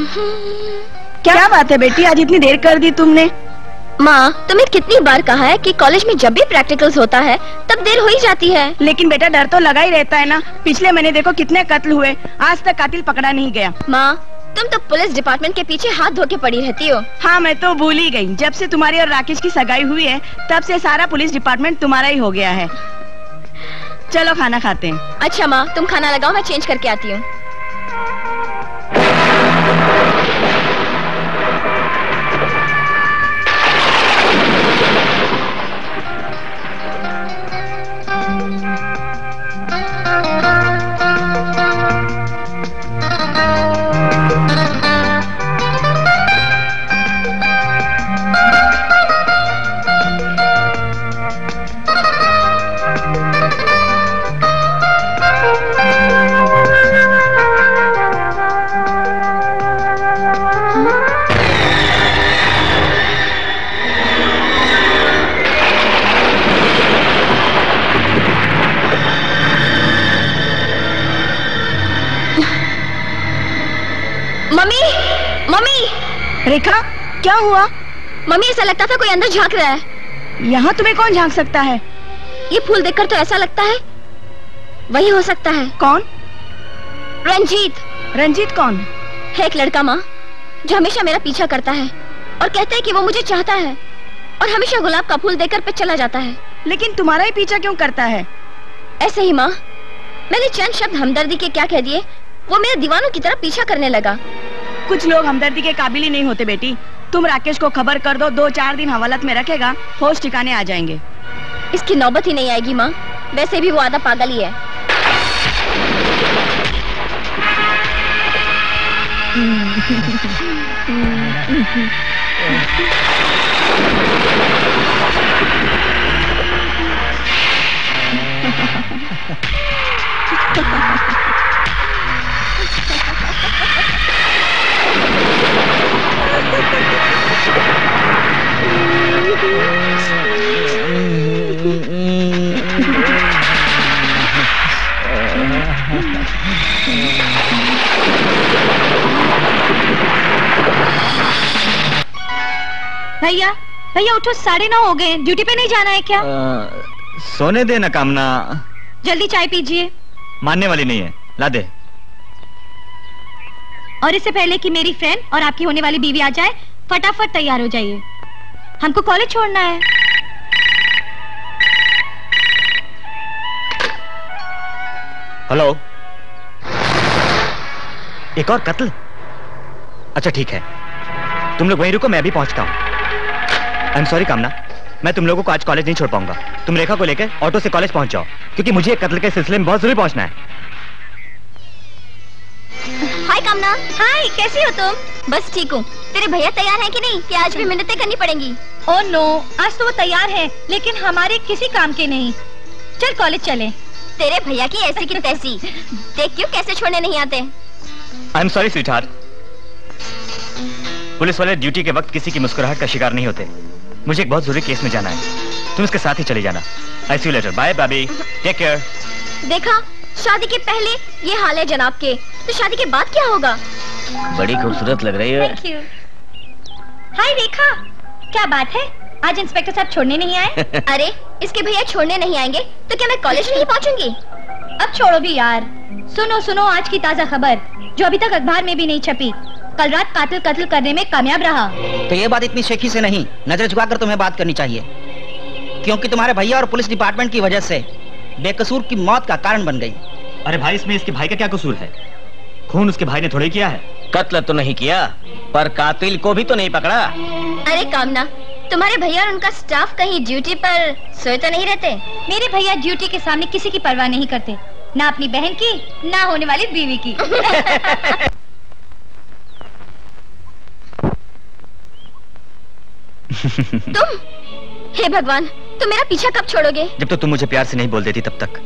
क्या बात है बेटी, आज इतनी देर कर दी तुमने? माँ, तुम्हें कितनी बार कहा है कि कॉलेज में जब भी प्रैक्टिकल्स होता है तब देर हो ही जाती है। लेकिन बेटा डर तो लगा ही रहता है ना। पिछले महीने देखो कितने कत्ल हुए, आज तक कातिल पकड़ा नहीं गया। माँ, तुम तो पुलिस डिपार्टमेंट के पीछे हाथ धो के पड़ी रहती हो। हाँ, मैं तो भूल ही गई। जब से तुम्हारी और राकेश की सगाई हुई है तब से सारा पुलिस डिपार्टमेंट तुम्हारा ही हो गया है। चलो खाना खाते हैं। अच्छा माँ, तुम खाना लगाओ, मैं चेंज करके आती हूँ। रेखा, क्या हुआ? मम्मी, ऐसा लगता था कोई अंदर झांक रहा है। यहाँ तुम्हें कौन झांक सकता है? ये फूल देखकर तो ऐसा लगता है वही हो सकता है। कौन? रंजीत। रंजीत कौन है? एक लड़का माँ, जो हमेशा मेरा पीछा करता है और कहता है कि वो मुझे चाहता है और हमेशा गुलाब का फूल देकर पे चला जाता है। लेकिन तुम्हारा ही पीछा क्यों करता है? ऐसे ही माँ, मैंने चंद शब्द हमदर्दी के क्या कह दिए, वो मेरे दीवानों की तरह पीछा करने लगा। कुछ लोग हमदर्दी के काबिल ही नहीं होते बेटी। तुम राकेश को खबर कर दो, 2-4 दिन हवालात में रखेगा, होश ठिकाने आ जाएंगे। इसकी नौबत ही नहीं आएगी माँ, वैसे भी वो आधा पागल ही है। भैया, भैया उठो, 9:30 हो गए। ड्यूटी पे नहीं जाना है क्या? सोने दे ना कामना। जल्दी चाय पीजिए। मानने वाली नहीं है, ला दे। और इससे पहले कि मेरी फ्रेंड और आपकी होने वाली बीवी आ जाए, फटाफट तैयार हो जाइए, हमको कॉलेज छोड़ना है। हेलो, एक और कत्ल? अच्छा ठीक है, तुम लोग वहीं रुको, मैं अभी पहुंचता हूं। आई एम सॉरी कामना, मैं तुम लोगों को आज कॉलेज नहीं छोड़ पाऊंगा। तुम रेखा को लेकर ऑटो से कॉलेज पहुंच जाओ, क्योंकि मुझे एक कत्ल के सिलसिले में बहुत जरूरी पहुंचना है। हाय कामना। हाय, कैसी हो तुम? बस ठीक हूँ। तेरे भैया तैयार हैं कि नहीं, कि आज भी मिन्नतें करनी पड़ेंगी? ओह नो, आज तो वो तैयार है, लेकिन हमारे किसी काम के नहीं। चल कॉलेज चले। तेरे भैया की ऐसी की तैसी, देख क्यों कैसे छोड़ने नहीं आते। I am sorry sweetheart, police वाले ड्यूटी के वक्त किसी की मुस्कुराहट का शिकार नहीं होते। मुझे एक बहुत जरूरी केस में जाना है, तुम इसके साथ ही चली जाना। I see you later, bye baby, take care. देखा, शादी के पहले ये हाल है जनाब के, तो शादी के बाद क्या होगा? बड़ी खूबसूरत लग रही है। Thank you. हाय रेखा, क्या बात है, आज इंस्पेक्टर साहब छोड़ने नहीं आए? अरे, इसके भैया छोड़ने नहीं आएंगे तो क्या मैं कॉलेज नहीं पहुंचूंगी? अब छोड़ो भी यार। सुनो सुनो, आज की ताजा खबर जो अभी तक अखबार में भी नहीं छपी। कल रात कातिल कत्ल करने में कामयाब रहा। तो ये बात इतनी शेखी से नहीं, नजर झुकाकर तुम्हें बात करनी चाहिए, क्योंकि तुम्हारे भैया और पुलिस डिपार्टमेंट की वजह से बेकसूर की मौत का कारण बन गई। अरे भाई, इसमें इसके भाई का क्या कसूर है? खून उसके भाई ने थोड़े किया है। कत्ल तो नहीं किया, पर कातिल को भी तो नहीं पकड़ा। अरे कामना, तुम्हारे भैया और उनका स्टाफ कहीं ड्यूटी पर सोए तो नहीं रहते? मेरे भैया ड्यूटी के सामने किसी की परवाह नहीं करते, ना अपनी बहन की, ना होने वाली बीवी की। तुम, हे भगवान, तुम मेरा पीछा कब छोड़ोगे? जब तक तुम मुझे प्यार से नहीं बोल देती तब तक।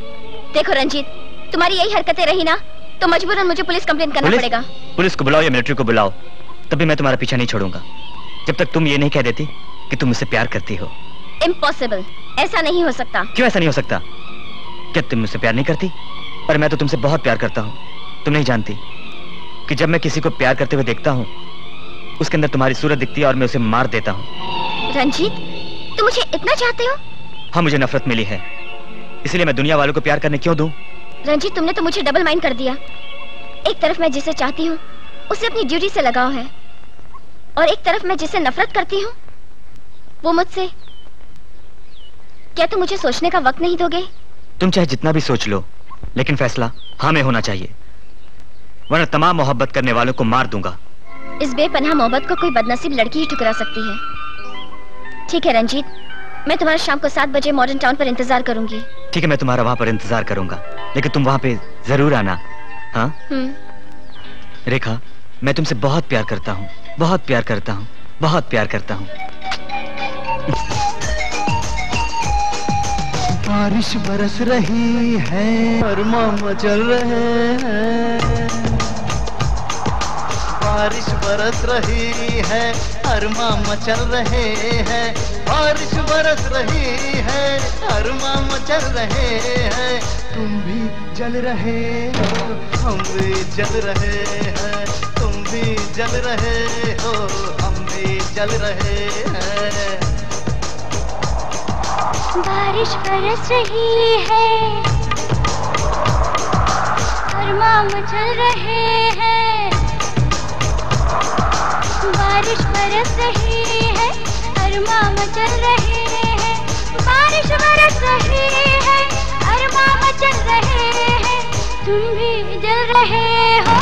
देखो रंजीत, तुम्हारी यही हरकतें रही ना तो मजबूरन मुझे पुलिस कंप्लेंट करना पड़ेगा। पुलिस को बुलाओ या मिलिट्री को बुलाओ, तभी मैं तुम्हारा पीछा नहीं छोड़ूंगा, जब तक तुम ये नहीं कह देती कि तुम मुझसे प्यार करती हो। इम्पॉसिबल, ऐसा नहीं हो सकता। क्यों ऐसा नहीं हो सकता? क्या तुम मुझसे प्यार नहीं करती? पर मैं तो तुमसे बहुत प्यार करता हूँ, तुम नहीं जानती। कि जब मैं किसी को प्यार करते हुए देखता हूँ उसके अंदर तुम्हारी सूरत दिखती है और मैं उसे मार देता हूँ। रंजीत, तुम मुझे इतना चाहते हो? हाँ, मुझे नफरत मिली है, इसलिए मैं दुनिया वालों को प्यार करने क्यों दूं? रंजीत, तुमने तो मुझे डबल माइंड कर दिया। एक तरफ मैं जिसे चाहती हूँ उसे अपनी ड्यूटी से लगाव है, और एक तरफ मैं जिसे नफरत करती हूँ वो मुझसे। क्या तुम मुझे सोचने का वक्त नहीं दोगे? तुम चाहे जितना भी सोच लो, लेकिन फैसला हाँ में होना चाहिए, वरना तमाम मोहब्बत करने वालों को मार दूंगा। इस बेपनाह मोहब्बत को कोई बदनसीब लड़की ही ठुकरा सकती है। ठीक है रंजीत, मैं तुम्हारा शाम को 7 बजे मॉडर्न टाउन पर इंतजार करूंगी। ठीक है, मैं तुम्हारा वहाँ पर इंतजार करूंगा, लेकिन तुम वहाँ पे जरूर आना। हाँ? रेखा, मैं तुमसे बहुत प्यार करता हूँ, बहुत प्यार करता हूँ, बहुत प्यार करता हूँ। बारिश बरस रही है, अरमां मचल रहे हैं। बारिश बरस रही है, अरमां मचल रहे हैं। बारिश बरस रही है, अरमां मचल रहे हैं। तुम भी जल रहे हो, हम भी जल रहे हैं। तुम भी जल रहे हो, हम भी जल रहे हैं। बारिश बरस रही है, अरमां मचल रहे हैं। बारिश बरस रही है, अरमां मचल रहे हैं। बारिश बरस रही है, अरमां मचल रहे हैं। तुम भी जल रहे हो,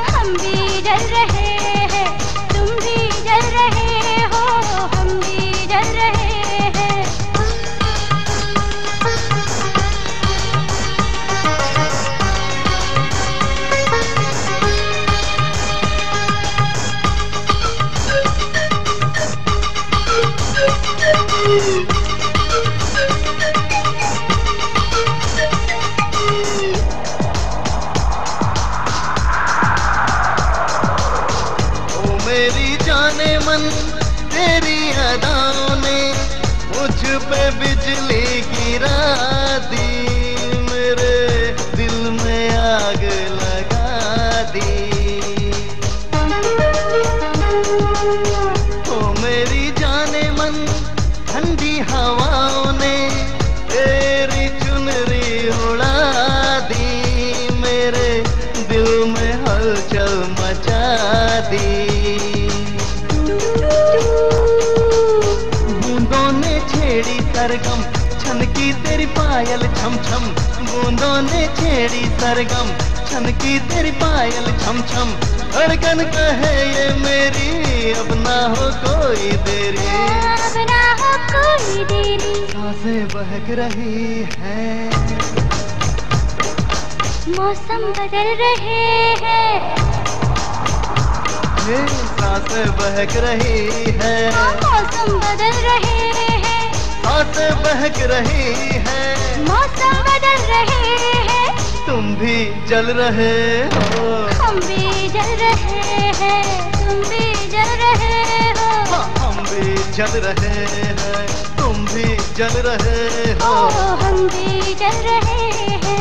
हम भी जल रहे हैं। तुम भी जल रहे हो, हम भी जल रहे हैं। मेरी जाने मन तेरी अदाओं ने मुझ पे बिजली गिरा दी। मेरे दिल में आग लगा दी। ओ मेरी जाने मन ठंडी हवाओं ने तेरी चुनरी उड़ा दी। मेरे दिल में हलचल मचा दी। बूंदों ने छेड़ी सरगम, छनकी तेरी पायल छम छम। बूंदों ने छेड़ी सरगम, छनकी तेरी पायल छम छम। धड़कन कहे ये मेरी, अब ना हो कोई देरी, अब ना हो कोई देरी। सांसें बहक रही हैं, मौसम बदल रहे हैं। सांसें बहक रही है, मौसम बदल रहे हैं। सांसें बहक रही है, मौसम बदल रहे हैं। तुम भी जल रहे हो, हम भी जल रहे हैं। तुम भी जल रहे हो, हम भी जल रहे हैं। तुम भी जल रहे हो, हम भी जल रहे हैं।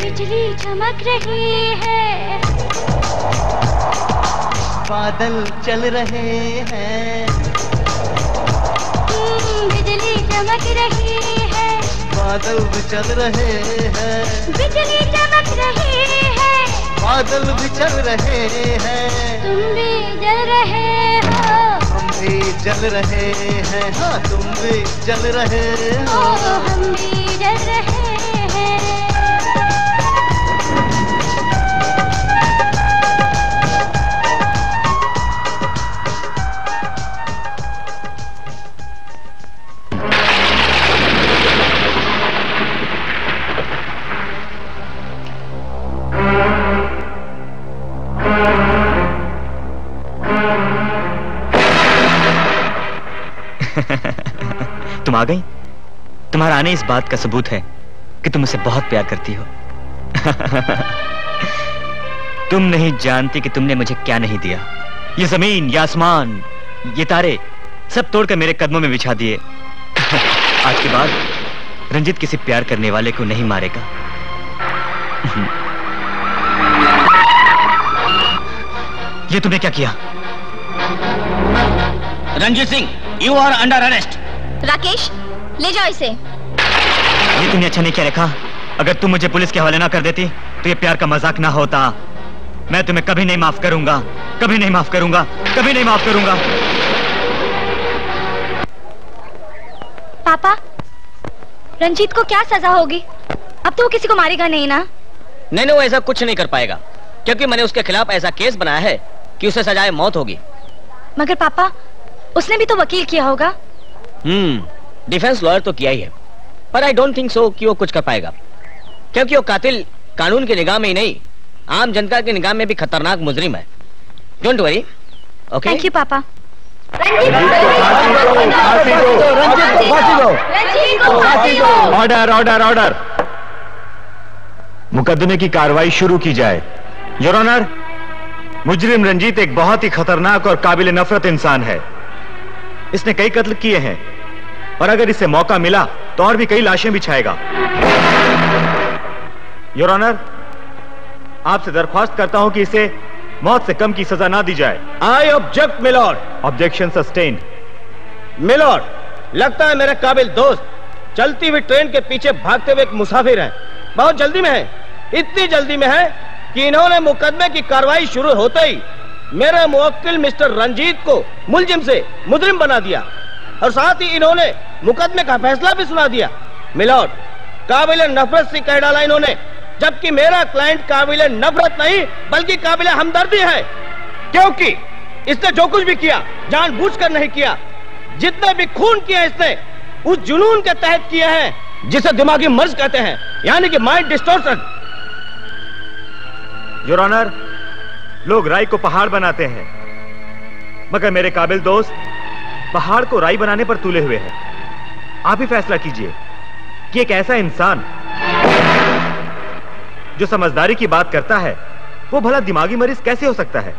बिजली चमक रही है, बादल चल रहे हैं। बिजली चमक रही है, बादल भी चल रहे हैं, बिजली चमक रही है, बादल भी चल रहे हैं, तुम भी जल रहे हो, हम भी जल रहे हैं, हाँ तुम भी जल रहे ओ हो। हम भी जल रहे हैं। तुम आ गई? तुम्हारा आने इस बात का सबूत है कि तुम मुझसे बहुत प्यार करती हो। तुम नहीं जानती कि तुमने मुझे क्या नहीं दिया। ये जमीन, ये आसमान, ये तारे सब तोड़कर मेरे कदमों में बिछा दिए। आज के बाद रंजीत किसी प्यार करने वाले को नहीं मारेगा। ये तुमने क्या किया? Ranjit Singh, you are under arrest. Rakesh, ले जाओ इसे। ये तुमने अच्छा नहीं किया रेखा। अगर तुम मुझे पुलिस के हवाले ना कर देती तो ये प्यार का मजाक ना होता। मैं तुम्हें कभी नहीं माफ करूंगा, कभी नहीं माफ करूंगा, कभी नहीं माफ करूंगा। पापा, रंजीत को क्या सजा होगी? अब तो वो किसी को मारेगा नहीं ना? नहीं, वो ऐसा कुछ नहीं कर पाएगा, क्योंकि मैंने उसके खिलाफ ऐसा केस बनाया है कि उसे सजाए मौत होगी। मगर पापा, उसने भी तो वकील किया होगा। डिफेंस लॉयर तो किया ही है, पर आई डोंट थिंक सो कि वो कुछ कर पाएगा, क्योंकि वो कातिल कानून की निगाह में ही नहीं, आम जनता की निगाह में भी खतरनाक मुजरिम है। Don't worry, okay? Thank you पापा। Order order order. मुकदमे की कार्रवाई शुरू की जाए। योर ऑनर, मुजरिम रंजीत एक बहुत ही खतरनाक और काबिल नफरत इंसान है। इसने कई कत्ल किए हैं और अगर इसे मौका मिला तो और भी कई लाशें बिछाएगा। योर ऑनर, आपसे दरख्वास्त करता हूं कि इसे मौत से कम की सजा ना दी जाए। I object milord. Objection sustained. Milord, लगता है मेरे काबिल दोस्त चलती हुई ट्रेन के पीछे भागते हुए एक मुसाफिर है। बहुत जल्दी में है, इतनी जल्दी में है कि इन्होंने मुकदमे की कार्रवाई शुरू होते ही मेरे मुवक्किल मिस्टर रंजीत को मुलजिम से मुजरिम बना दिया और साथ ही इन्होंने मुकदमे का फैसला भी सुना दिया। मिलॉर्ड, काबिल नफरत से कह डाला इन्होंने, जबकि मेरा क्लाइंट काबिल नफरत नहीं बल्कि काबिल हमदर्दी है, क्योंकि इसने जो कुछ भी किया जानबूझकर नहीं किया। जितने भी खून किए इसने उस जुनून के तहत किए हैं जिसे दिमागी मर्ज कहते हैं, यानी कि माइंड डिस्टॉर्शन। योर ऑनर, लोग राई को पहाड़ बनाते हैं, मगर मेरे काबिल दोस्त पहाड़ को राई बनाने पर तुले हुए हैं। आप ही फैसला कीजिए कि एक ऐसा इंसान जो समझदारी की बात करता है वो भला दिमागी मरीज कैसे हो सकता है?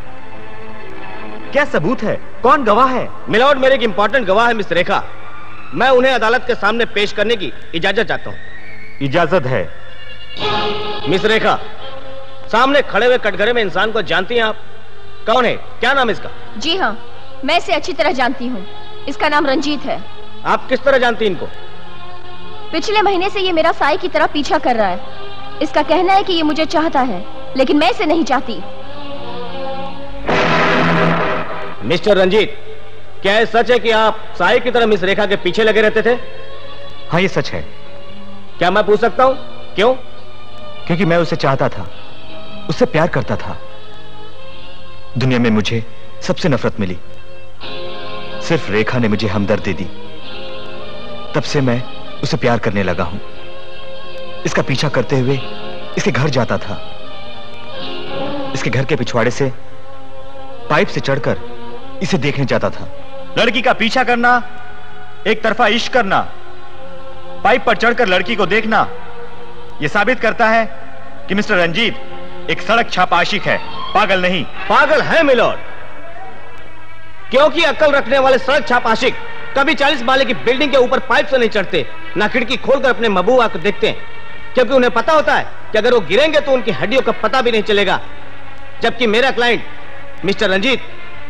क्या सबूत है? कौन गवाह है? मिलॉर्ड, मेरे एक इंपॉर्टेंट गवाह है मिस रेखा। मैं उन्हें अदालत के सामने पेश करने की इजाजत चाहता हूं। इजाजत है। मिस रेखा, सामने खड़े हुए कटघरे में इंसान को जानती हैं आप? कौन है? क्या नाम इसका? जी हाँ, मैं इसे अच्छी तरह जानती हूँ। इसका नाम रंजीत है। आप किस तरह जानती इनको? पिछले महीने से ये मेरा साई की तरह पीछा कर रहा है। इसका कहना है कि ये मुझे चाहता है, लेकिन मैं इसे नहीं चाहती। मिस्टर रंजीत, क्या ये सच है कि आप साई की तरह मिस रेखा के पीछे लगे रहते थे? हाँ, ये सच है। क्या मैं पूछ सकता हूँ क्यों? क्योंकि मैं उसे चाहता था, उससे प्यार करता था। दुनिया में मुझे सबसे नफरत मिली, सिर्फ रेखा ने मुझे हमदर्दी दी। तब से मैं उसे प्यार करने लगा हूं। इसका पीछा करते हुए इसके घर जाता था। इसके घर के पिछवाड़े से पाइप से चढ़कर इसे देखने जाता था। लड़की का पीछा करना, एक तरफा इश्क करना, पाइप पर चढ़कर लड़की को देखना, यह साबित करता है कि मिस्टर रंजीत एक सड़क छाप आशिक है, पागल नहीं। पागल है मिलॉर्ड, क्योंकि अक्ल रखने वाले सड़क छाप आशिक कभी 40 माले की बिल्डिंग के ऊपर पाइप से नहीं चढ़ते, ना खिड़की खोलकर अपने महबूबा को देखते हैं, क्योंकि उन्हें पता होता है कि अगर वो गिरेंगे तो उनकी हड्डियों का पता भी नहीं चलेगा। जबकि मेरा क्लाइंट मिस्टर रंजीत,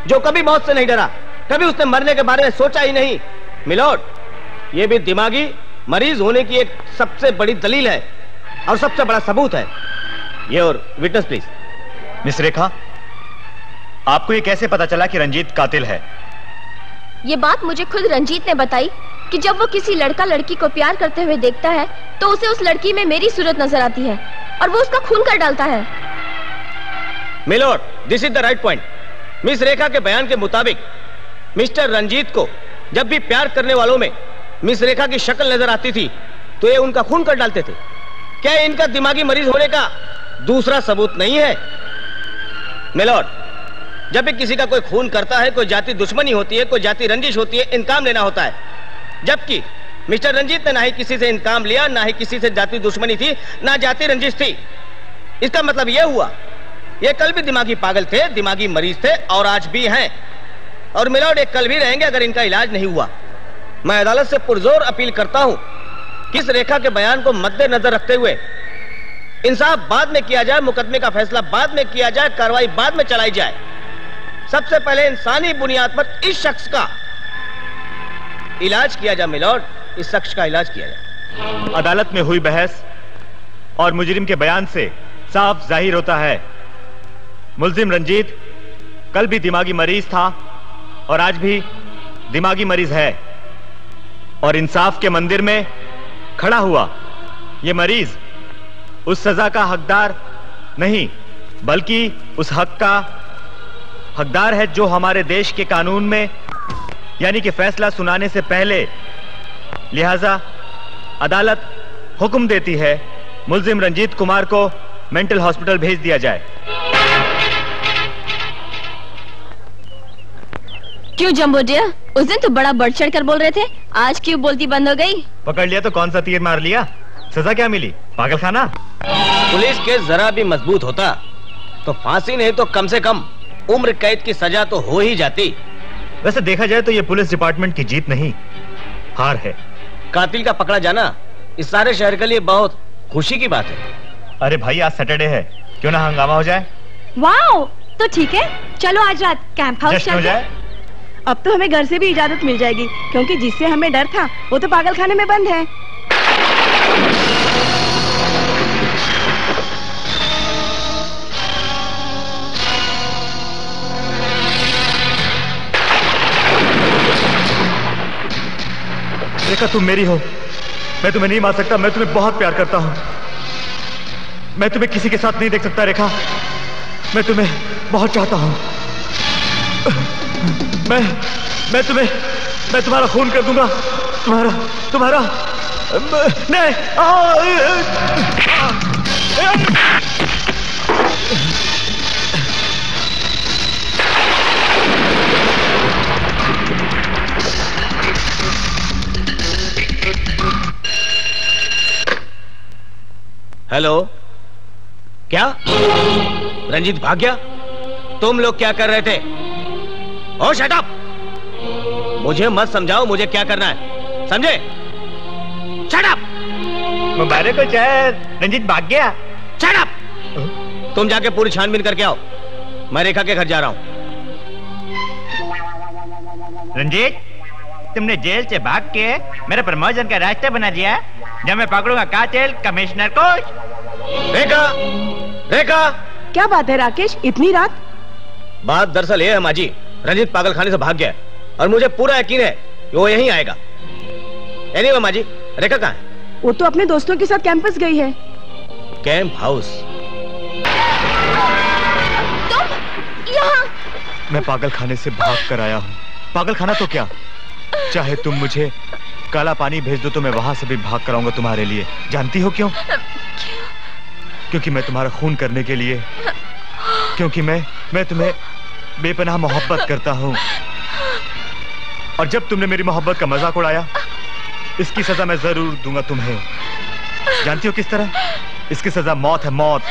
जो कभी मौत से नहीं डरा, कभी उसने मरने के बारे में सोचा ही नहीं, मिलोड, ये भी दिमागी मरीज होने की एक सबसे बड़ी दलील है और सबसे बड़ा सबूत है। ये और विटनेस प्लीज। मिस रेखा, आपको ये कैसे पता चला कि रंजीत कातिल है? ये बात मुझे खुद रंजीत ने बताई कि जब वो किसी लड़का लड़की को प्यार करते हुए देखता है तो उसे उस लड़की में मेरी सूरत नजर आती है और वो उसका खून कर डालता है। Milord, this is the right point. Miss Rekha के बयान के मुताबिक मिस्टर रंजीत को जब भी प्यार करने वालों में मिस रेखा की शक्ल नजर आती थी तो ये उनका खून कर डालते थे। क्या इनका दिमागी मरीज होने का दूसरा सबूत नहीं है? मिलोड, जब भी किसी का कोई खून करता है, कोई जाति दुश्मनी होती है, कोई जाति रंजिश होती है, इनकाम लेना होता है। जबकि मिस्टर रंजीत ने ना ही किसी से इनकाम लिया, ना ही किसी से जाति दुश्मनी थी, ना जाति रंजिश थी। इसका मतलब यह हुआ ये कल भी दिमागी पागल थे, दिमागी मरीज थे और आज भी हैं। और मिलोड, एक कल भी रहेंगे अगर इनका इलाज नहीं हुआ। मैं अदालत से पुरजोर अपील करता हूं कि इस रेखा के बयान को मद्देनजर रखते हुए इंसाफ बाद में किया जाए, मुकदमे का फैसला बाद में किया जाए, कार्रवाई बाद में चलाई जाए। सबसे पहले इंसानी बुनियाद पर इस शख्स का इलाज किया जाए। मिलोड, इस शख्स का इलाज किया जाए। अदालत में हुई बहस और मुजरिम के बयान से साफ जाहिर होता है मुल्जिम रंजीत कल भी दिमागी मरीज था और आज भी दिमागी मरीज है। और इंसाफ के मंदिर में खड़ा हुआ ये मरीज उस सजा का हकदार नहीं, बल्कि उस हक का हकदार है जो हमारे देश के कानून में, यानी कि फैसला सुनाने से पहले। लिहाजा अदालत हुक्म देती है मुल्जिम रंजीत कुमार को मेंटल हॉस्पिटल भेज दिया जाए। क्यों जंबो डियर, उस दिन तो बड़ा बढ़ चढ़ कर बोल रहे थे, आज क्यों बोलती बंद हो गई? पकड़ लिया तो कौन सा तीर मार लिया? सजा क्या मिली? पागल खाना। पुलिस केस जरा भी मजबूत होता तो फांसी नहीं तो कम से कम उम्र कैद की सजा तो हो ही जाती। वैसे देखा जाए तो ये पुलिस डिपार्टमेंट की जीत नहीं, हार है। कातिल का पकड़ा जाना इस सारे शहर के लिए बहुत खुशी की बात है। अरे भाई, आज सैटरडे है, क्यों ना हंगामा हो जाए? वाओ, तो ठीक है, चलो आज रात कैंप हाउस जश्न हो जाए। अब तो हमें घर से भी इजाजत मिल जाएगी, क्योंकि जिससे हमें डर था वो तो पागल खाने में बंद है। रेखा, तुम मेरी हो, मैं तुम्हें नहीं मार सकता। मैं तुम्हें बहुत प्यार करता हूं। मैं तुम्हें किसी के साथ नहीं देख सकता रेखा। मैं तुम्हें बहुत चाहता हूं। मैं तुम्हारा खून कर दूंगा। तुम्हारा नहीं। हेलो, क्या रंजीत भाग गया? तुम लोग क्या कर रहे थे? ओ शट अप! मुझे मत समझाओ मुझे क्या करना है, समझे? Shut up! मुबारक हो सर, रंजीत भाग गया। Shut up! तुम जाके पूरी छानबीन करके आओ, मैं रेखा के घर जा रहा हूं। रंजीत, तुमने जेल से भाग के मेरे प्रमोशन का रास्ता बना दिया। जब मैं पकड़ूंगा कातिल कमिश्नर को। रेखा, रेखा! क्या बात है राकेश, इतनी रात? बात दरअसल ये है माजी, रंजीत पागल खाने से भाग गया और मुझे पूरा यकीन है कि वो यहीं आएगा। एनीवे माजी, रेखा कहाँ है? वो तो अपने दोस्तों के साथ कैंपस गई है। Camp house? तुम यहाँ? मैं पागल खाने से भाग कर आया हूँ। पागल खाना तो क्या, चाहे तुम मुझे काला पानी भेज दो तो मैं वहां से भी भाग कर आऊंगा तुम्हारे लिए। जानती हो क्यों? क्योंकि मैं तुम्हारा खून करने के लिए, क्योंकि मैं तुम्हें बेपनाह मोहब्बत करता हूँ। और जब तुमने मेरी मोहब्बत का मजाक उड़ाया, इसकी सजा मैं जरूर दूंगा तुम्हें। जानती हो किस तरह? इसकी सजा मौत है, मौत,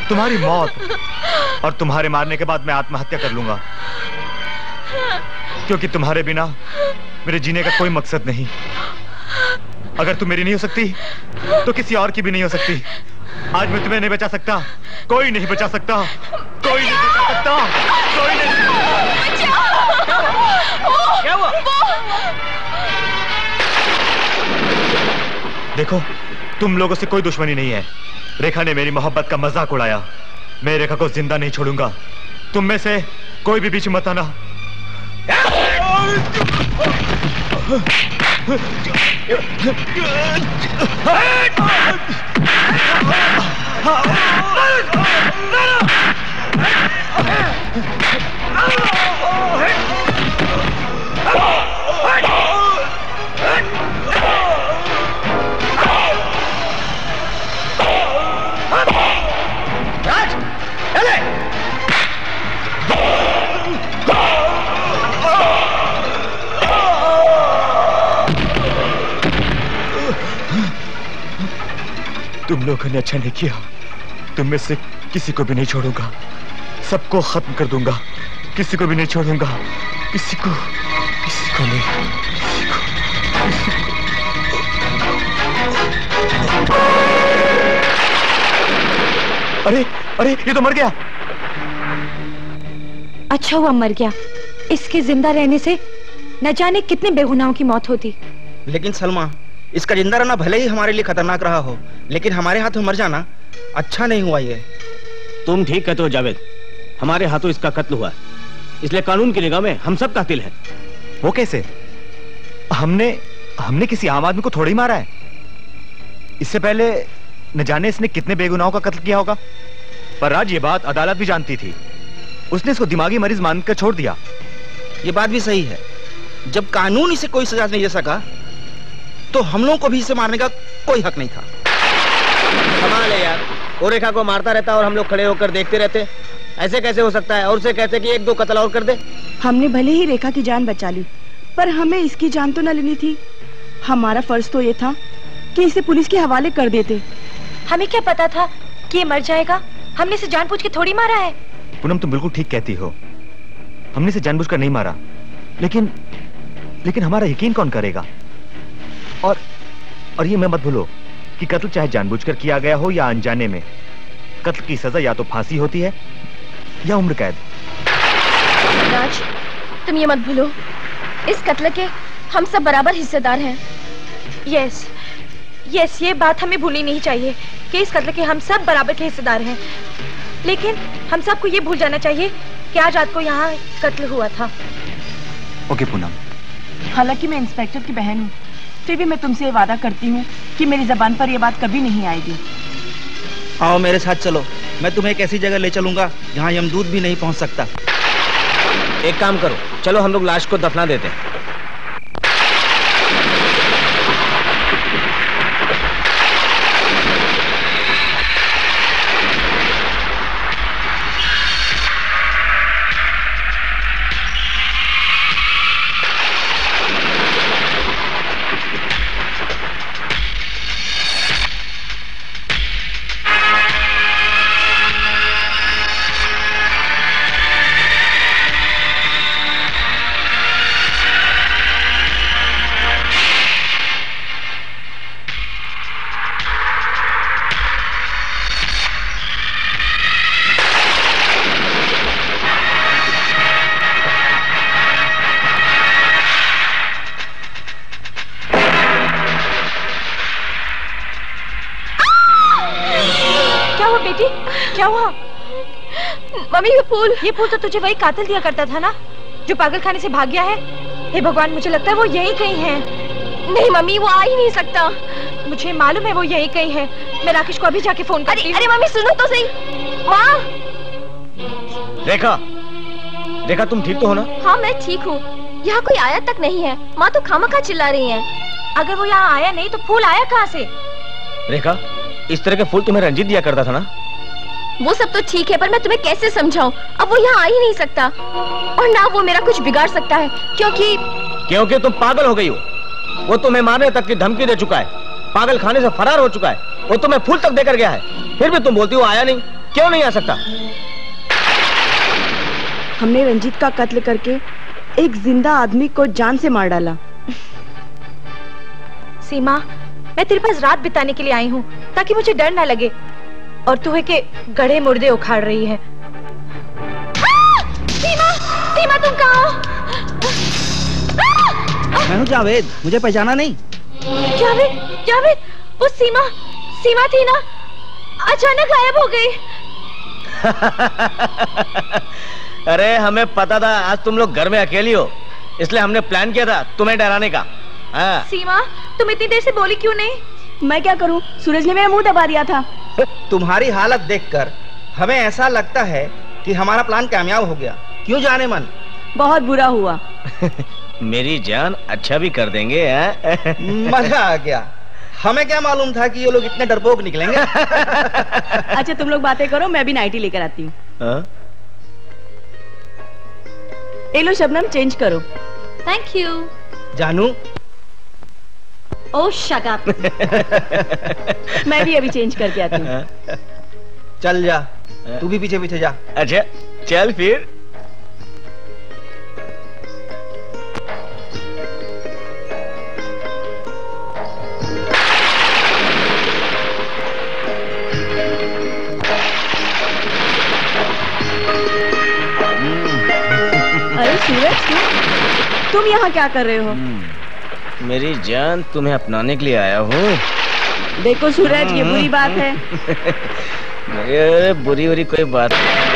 तुम्हारी मौत। और तुम्हारे मारने के बाद मैं आत्महत्या कर लूंगा, क्योंकि तुम्हारे बिना मेरे जीने का कोई मकसद नहीं। अगर तुम मेरी नहीं हो सकती तो किसी और की भी नहीं हो सकती। आज मैं तुम्हें नहीं बचा सकता, कोई नहीं बचा सकता, कोई नहीं बचा सकता, कोई नहीं। क्या हुआ? देखो, तुम लोगों से कोई दुश्मनी नहीं है। रेखा ने मेरी मोहब्बत का मजाक उड़ाया। मैं रेखा को जिंदा नहीं छोड़ूंगा। तुम में से कोई भी बीच मत आना। तुम लोगों ने अच्छा नहीं किया। तुम में से किसी को भी नहीं छोड़ूंगा। सबको खत्म कर दूंगा। किसी को भी नहीं छोड़ूंगा। किसी को नहीं, किसी को। अरे अरे, ये तो मर गया। अच्छा हुआ मर गया। इसके जिंदा रहने से न जाने कितने बेगुनाहों की मौत होती। लेकिन सलमा, इसका जिंदा रहना भले ही हमारे लिए खतरनाक रहा हो, लेकिन हमारे हाथों मर जाना अच्छा नहीं हुआ। ये तुम ठीक कहते हो जावेद, हमारे हाथों इसका कत्ल हुआ, इसलिए कानून की निगाह में हम सब कातिल हैं। वो कैसे? हमने किसी आम आदमी को थोड़ी ही मारा है। इससे पहले न जाने इसने कितने बेगुनाहों का कत्ल किया होगा। पर आज ये बात अदालत भी जानती थी। उसने इसको दिमागी मरीज मानकर छोड़ दिया। ये बात भी सही है। जब कानून इसे कोई सजा नहीं दे सका, तो हम लोगों को भी इसे मारने का कोई हक नहीं था। कमाल है यार, वो रेखा को मारता रहता और हम लोग खड़े होकर देखते रहते। ऐसे कैसे हो सकता है? और उसे कहते कि एक दो कत्ल और कर दे। हमने भले ही रेखा की जान बचा ली, पर हमें इसकी जान तो न लेनी थी। हमारा फर्ज तो ये था कि इसे पुलिस के हवाले कर देते। हमें क्या पता था कि ये मर जाएगा? हमने इसे जानबूझ के थोड़ी मारा है। पूनम, तुम बिल्कुल ठीक कहती हो। हमने इसे जानबूझकर नहीं मारा, लेकिन हमारा यकीन कौन करेगा? और ये मैं मत भूलो कि कत्ल चाहे जानबूझकर किया गया हो या अनजाने में, कत्ल की सजा या तो फांसी होती है या उम्र कैद। राज, तुम ये मत भूलो, इस कत्ल के हम सब बराबर हिस्सेदार हैं। यस, ये बात हमें भूलनी नहीं चाहिए कि इस कत्ल के हम सब बराबर के हिस्सेदार हैं। लेकिन हम सबको ये भूल जाना चाहिए कि आज रात को यहाँ कत्ल हुआ था। ओके पूनम। हालांकि मैं इंस्पेक्टर की बहन हूँ, फिर भी मैं तुमसे वादा करती हूँ कि मेरी जबान पर यह बात कभी नहीं आएगी। आओ मेरे साथ चलो, मैं तुम्हें एक ऐसी जगह ले चलूंगा जहाँ यमदूत भी नहीं पहुँच सकता। एक काम करो, चलो हम लोग लाश को दफना देते हैं। क्या हुआ? मम्मी, ये फूल तो तुझे वही कातिल दिया करता था ना, जो पागल खाने से भाग गया है। हे भगवान, मुझे लगता है वो यहीं कहीं है। नहीं मम्मी, वो आ ही नहीं सकता। मुझे मालूम है वो यहीं कहीं है। मैं राकेश को अभी जाके फोन करती हूँ। अरे मम्मी सुनो तो सही। माँ! रेखा तुम ठीक तो हो ना? हाँ मैं ठीक हूँ। यहाँ कोई आया तक नहीं है। माँ तो खामखा चिल्ला रही है। अगर वो यहाँ आया नहीं तो फूल आया कहाँ से? रेखा, इस तरह के फूल तुम्हें रंजीत दिया करता था ना? वो सब तो ठीक है, पर मैं तुम्हें कैसे समझाऊं? अब वो यहाँ आ ही नहीं सकता, और ना वो मेरा कुछ बिगाड़ सकता है, क्योंकि तुम पागल हो गई हो। वो तुम्हें मारने तक की धमकी दे चुका है, पागल खाने से फरार हो चुका है। वो तुम्हें फूल तक देकर गया है, फिर भी तुम बोलती हो आया नहीं। क्यों नहीं आ सकता? हमने रंजीत का कत्ल करके एक जिंदा आदमी को जान से मार डाला। सीमा, मैं तेरे पास रात बिताने के लिए आई हूँ ताकि मुझे डर ना लगे, और तू है कि गड़े मुर्दे उखाड़ रही है। सीमा तुम कहाँ हो? मैं हूँ जावेद, मुझे पहचाना नहीं? जावेद, वो सीमा थी ना, अचानक गायब हो गई। अरे हमें पता था आज तुम लोग घर में अकेली हो, इसलिए हमने प्लान किया था तुम्हें डराने का। हाँ। सीमा, तुम इतनी देर से बोली क्यों नहीं? मैं क्या करूं, सूरज ने मेरा मुंह दबा दिया था। तुम्हारी हालत देखकर हमें ऐसा लगता है कि हमारा प्लान कामयाब हो गया। क्यों जाने मन? बहुत बुरा हुआ। मेरी जान अच्छा भी कर देंगे। मजा आ गया। हमें क्या मालूम था कि ये लोग इतने डरपोक निकलेंगे। अच्छा तुम लोग बातें करो, मैं भी नाइटी लेकर आती हूँ। ये लो शबनम, चेंज करो। Thank you. जानू। ओह शट अप। मैं भी अभी चेंज करके आती हूँ। चल जा, तू भी पीछे पीछे जा। अच्छा चल फिर। अरे सूरज, तुम यहाँ क्या कर रहे हो? मेरी जान, तुम्हें अपनाने के लिए आया हूँ। देखो सूरज, ये बुरी बात है। अरे बुरी कोई बात नहीं।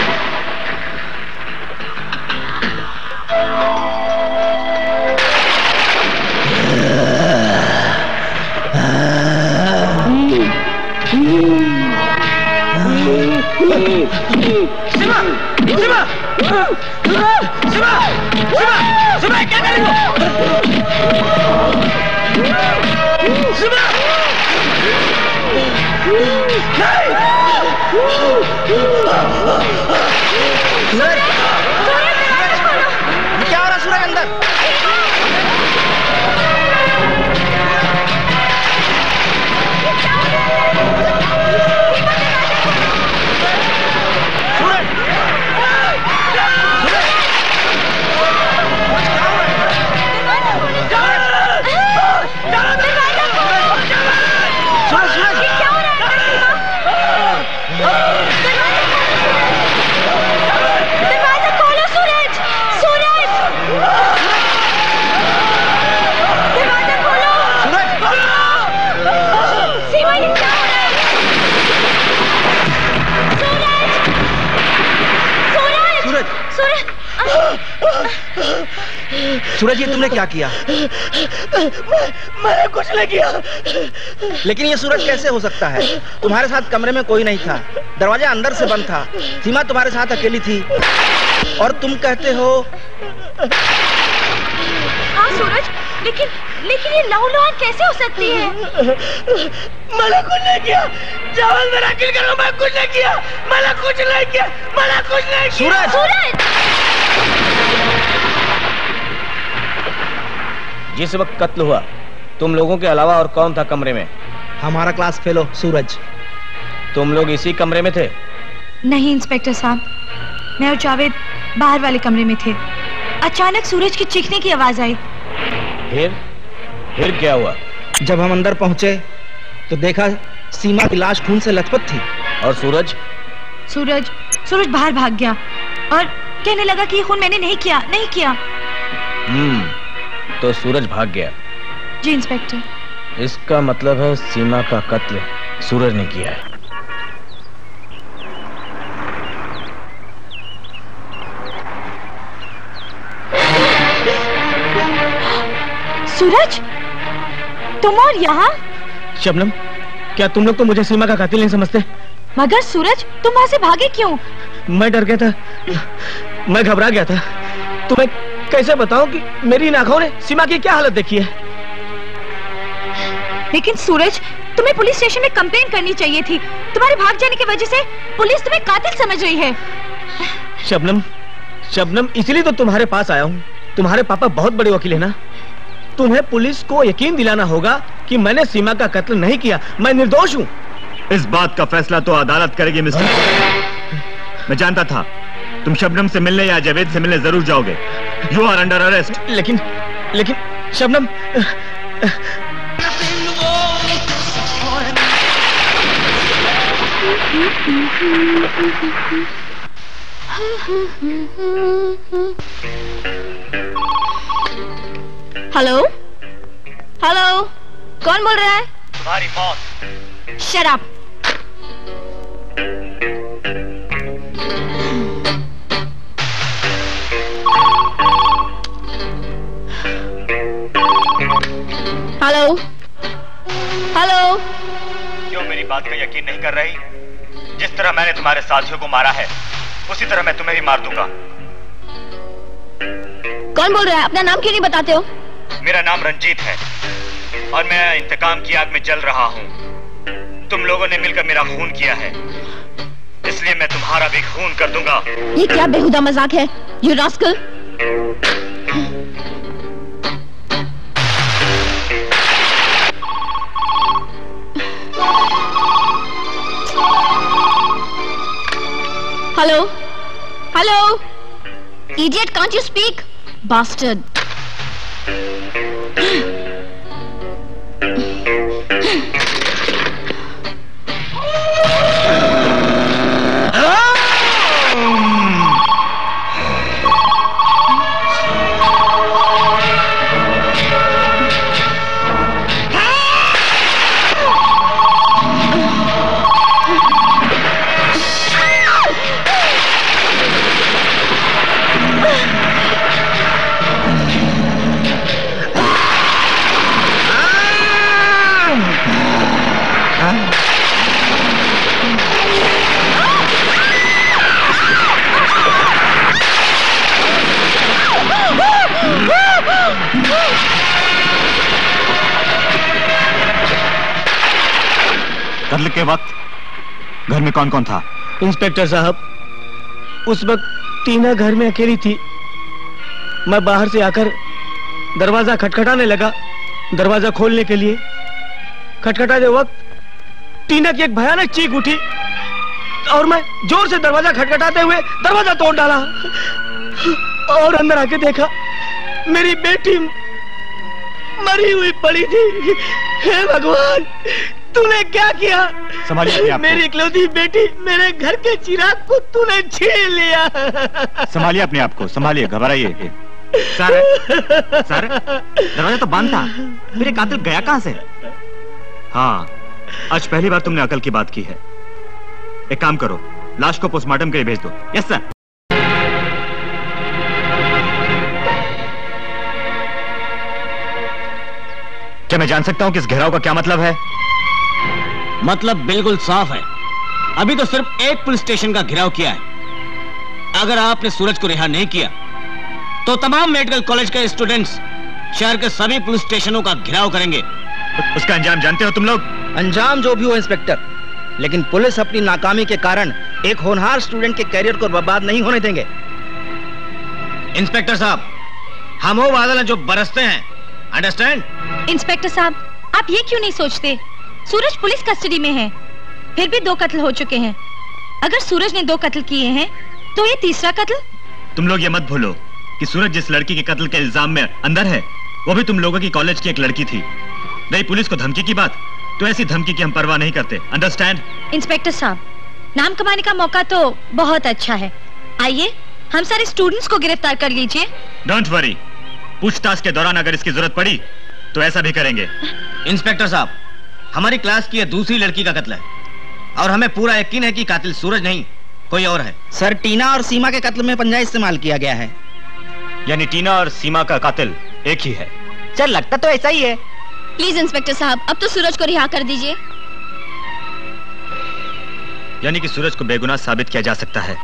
शिवा! शिवा! शिवा! शिवा! शिवा! क्या कर रही हो? शिवा! सूरज! क्या हो रहा सूरज अंदर? सूरज, ये तुमने क्या किया? मैंने कुछ नहीं किया। लेकिन ये सूरज कैसे हो सकता है? तुम्हारे साथ कमरे में कोई नहीं था, दरवाजा अंदर से बंद था, सीमा तुम्हारे साथ अकेली थी, और तुम कहते हो? हाँ सूरज, लेकिन ये लहू-लुहान कैसे हो सकती है? मैंने कुछ नहीं किया। जावल मेरा किल करो, मैं कुछ नहीं किया। मैंने कुछ नहीं किया। मैंने कुछ नहीं किया। सूरज! जिस वक्त कत्ल हुआ, तुम लोगों के अलावा और कौन था कमरे में? हमारा क्लास फेलो सूरज। तुम लोग इसी कमरे में थे? नहीं इंस्पेक्टर साहब, मैं और जावेद बाहर वाले कमरे में थे। अचानक सूरज की चीखने की आवाज आई। फिर क्या हुआ? जब हम अंदर पहुंचे तो देखा सीमा की लाश खून से लथपथ थी। और सूरज बाहर भाग गया और कहने लगा कि ये खून मैंने नहीं किया। तो सूरज भाग गया? जी इंस्पेक्टर। इसका मतलब है सीमा का कत्ल सूरज ने किया है। सूरज, तुम और यहाँ? शबनम, क्या तुम लोग तो मुझे सीमा का कातिल नहीं समझते? मगर सूरज, तुम वहाँ से भागे क्यों? मैं डर गया था, मैं घबरा गया था। तुम्हें कैसे बताऊं कि मेरी इन आंखों ने सीमा की क्या हालत देखी है। लेकिन सूरज, तुम्हें पुलिस स्टेशन में कंप्लेंट करनी चाहिए थी। तुम्हारे भाग जाने की वजह से पुलिस तुम्हें कातिल समझ रही है। शबनम, इसीलिए तो तुम्हारे पास आया हूँ। तुम्हारे पापा बहुत बड़े वकील है ना। तुम्हें पुलिस को यकीन दिलाना होगा कि मैंने सीमा का कत्ल नहीं किया, मैं निर्दोष हूँ। इस बात का फैसला तो अदालत करेगी मिस्टर। मैं जानता था तुम शबनम से मिलने या जावेद से मिलने जरूर जाओगे। You are under arrest. लेकिन शबनम, हेलो, कौन बोल रहा है? तुम्हारी मौत। Shut up. Hello hello. क्यों मेरी बात का यकीन नहीं कर रही? जिस तरह मैंने तुम्हारे साथियों को मारा है उसी तरह मैं तुम्हें भी मार दूंगा। कौन बोल रहा है? अपना नाम क्यों नहीं बताते हो? मेरा नाम रंजीत है और मैं इंतकाम की आग में जल रहा हूँ। तुम लोगों ने मिलकर मेरा खून किया है, इसलिए मैं तुम्हारा भी खून कर दूंगा। ये क्या बेहुदा मजाक है? You rascal. Hello hello. Idiot, can't you speak? Bastard. कत्ल के वक्त घर में कौन कौन था? इंस्पेक्टर साहब, उस वक्त टीना घर में अकेली थी। मैं बाहर से आकर दरवाजा खटखटाने लगा। दरवाजा खोलने के लिए खटखटाते वक्त टीना की एक भयानक चीख उठी और मैं जोर से दरवाजा खटखटाते हुए दरवाजा तोड़ डाला और अंदर आके देखा मेरी बेटी मरी हुई पड़ी थी। हे भगवान, तूने क्या किया? संभालिए मेरी इकलौती बेटी, मेरे घर के चिराग को तूने छीन लिया। संभालिए अपने आप को, संभालिए, घबराइए। सर दरवाजा तो बंद था, फिर कातिल गया कहां से? हाँ, आज पहली बार तुमने अकल की बात की है। एक काम करो, लाश को पोस्टमार्टम के लिए भेज दो। Yes sir. क्या मैं जान सकता हूं कि इस घेराव का क्या मतलब है? मतलब बिल्कुल साफ है। अभी तो सिर्फ एक पुलिस स्टेशन का घेराव किया है। अगर आपने सूरज को रिहा नहीं किया तो तमाम मेडिकल कॉलेज के स्टूडेंट्स शहर के सभी पुलिस स्टेशनों का घेराव करेंगे। उसका अंजाम जानते हो तुम लोग? अंजाम जो भी हो इंस्पेक्टर, लेकिन पुलिस अपनी नाकामी के कारण एक होनहार स्टूडेंट के कैरियर को बर्बाद नहीं होने देंगे। इंस्पेक्टर साहब, हम वो बादल हैं जो बरसते हैं, अंडरस्टैंड? इंस्पेक्टर साहब, आप ये क्यों नहीं सोचते? सूरज पुलिस कस्टडी में है, फिर भी 2 कत्ल हो चुके हैं। अगर सूरज ने 2 कत्ल किए हैं तो ये तीसरा कत्ल। तुम लोग ये मत भूलो कि सूरज जिस लड़की के कत्ल के इल्जाम में अंदर है वो भी तुम लोगों की कॉलेज की एक लड़की थी। रही पुलिस को धमकी की बात, तो ऐसी धमकी की हम परवाह नहीं करते, अंडरस्टैंड? इंस्पेक्टर साहब, नाम कमाने का मौका तो बहुत अच्छा है। आइए हम सारे स्टूडेंट्स को गिरफ्तार कर लीजिए। डोंट वरी, पूछताछ के दौरान अगर इसकी जरूरत पड़ी तो ऐसा भी करेंगे। इंस्पेक्टर साहब, हमारी क्लास की यह दूसरी लड़की का कत्ल है और हमें पूरा यकीन है कि कातिल सूरज नहीं कोई और है। सर, टीना और सीमा के कत्ल में पंजा इस्तेमाल किया गया है। यानी टीना और सीमा का कातिल एक ही है? सर, लगता तो ऐसा ही है। प्लीज इंस्पेक्टर साहब, अब तो सूरज को रिहा कर दीजिए। यानी कि सूरज को बेगुनाह साबित किया जा सकता है।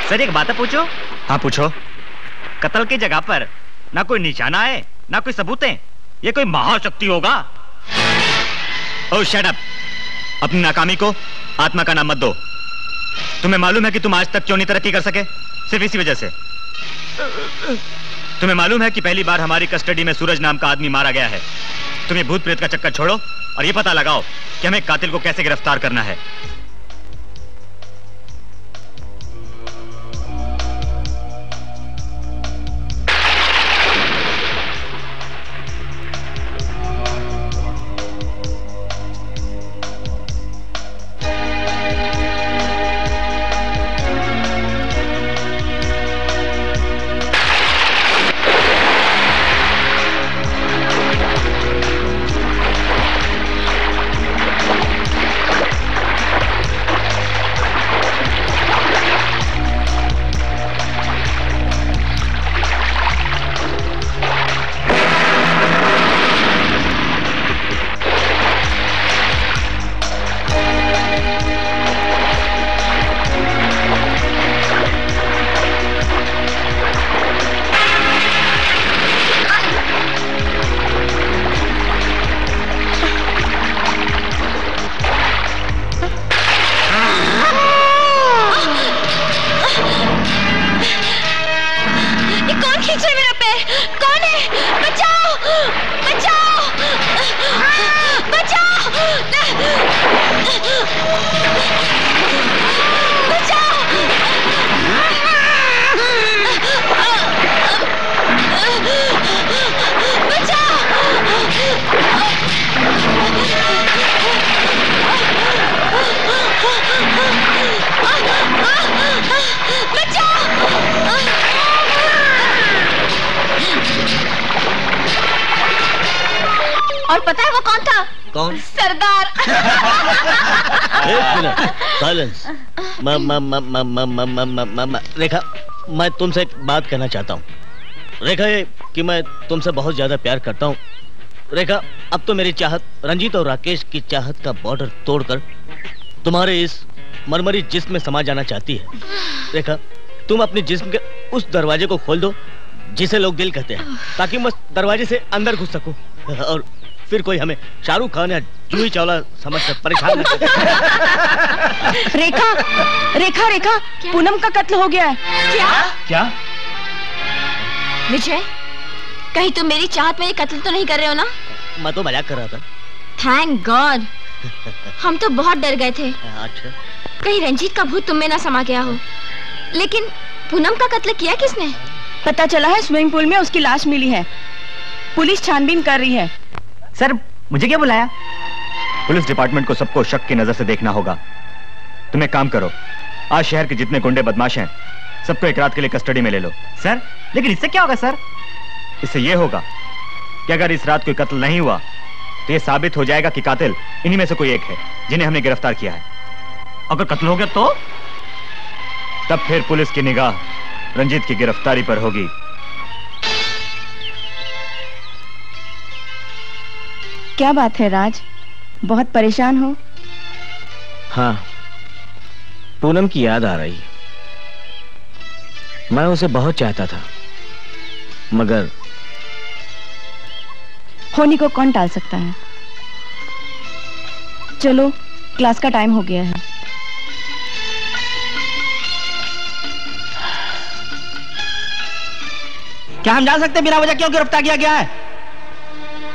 सर, एक बात पूछो। हाँ पूछो। कत्ल की जगह पर ना कोई निशाना है, ना कोई सबूत है। ये कोई महाशक्ति होगा। ओह शट अप। अपनी नाकामी को आत्मा का नाम मत दो। तुम्हें मालूम है कि तुम आज तक क्यों नहीं तरक्की कर सके? सिर्फ इसी वजह से। तुम्हें मालूम है कि पहली बार हमारी कस्टडी में सूरज नाम का आदमी मारा गया है। तुम ये भूत प्रेत का चक्कर छोड़ो और ये पता लगाओ कि हमें कातिल को कैसे गिरफ्तार करना है। और पता है वो कौन था? कौन? सरदार। एक मिनट, साइलेंस। रेखा, मैं तुमसे एक बात कहना चाहता हूँ। रेखा, ये कि मैं तुमसे बहुत ज्यादा प्यार करता हूँ। रेखा, अब तो मेरी चाहत रंजीत और राकेश की चाहत का बॉर्डर तोड़कर तुम्हारे इस मरमरी जिस्म में समा जाना चाहती है। रेखा, तुम अपने जिस्म के उस दरवाजे को खोल दो जिसे लोग दिल कहते हैं, ताकि मैं दरवाजे से अंदर घुस सकूं और फिर कोई हमें शाहरुख खान या जूही चावला समझकर परेशान न करे। रेखा, रेखा, रेखा, पूनम का कत्ल हो गया है। क्या? क्या? विजय, कहीं तुम मेरी चाहत में ये कत्ल तो नहीं कर रहे हो ना? मैं तो मजाक कर रहा था। Thank God. हम तो बहुत डर गए थे। अच्छा। कहीं रंजीत का भूत तुम में ना समा गया हो। लेकिन पूनम का कत्ल किया किसने? पता चला है स्विमिंग पूल में उसकी लाश मिली है। पुलिस छानबीन कर रही है। सर, मुझे क्या बुलाया? पुलिस डिपार्टमेंट को सबको शक की नजर से देखना होगा। तुम एक काम करो, आज शहर के जितने गुंडे बदमाश हैं सबको एक रात के लिए कस्टडी में ले लो। सर, लेकिन इससे क्या होगा सर? इससे यह होगा कि अगर इस रात कोई कत्ल नहीं हुआ तो यह साबित हो जाएगा कि कातिल इन्हीं में से कोई एक है जिन्हें हमने गिरफ्तार किया है। अगर कत्ल हो गया तो तब फिर पुलिस की निगाह रंजीत की गिरफ्तारी पर होगी। क्या बात है राज, बहुत परेशान हो? हाँ, पूनम की याद आ रही है। मैं उसे बहुत चाहता था, मगर होनी को कौन टाल सकता है। चलो, क्लास का टाइम हो गया है। क्या हम जान सकते हैं बिना वजह क्यों गिरफ्तार किया गया है?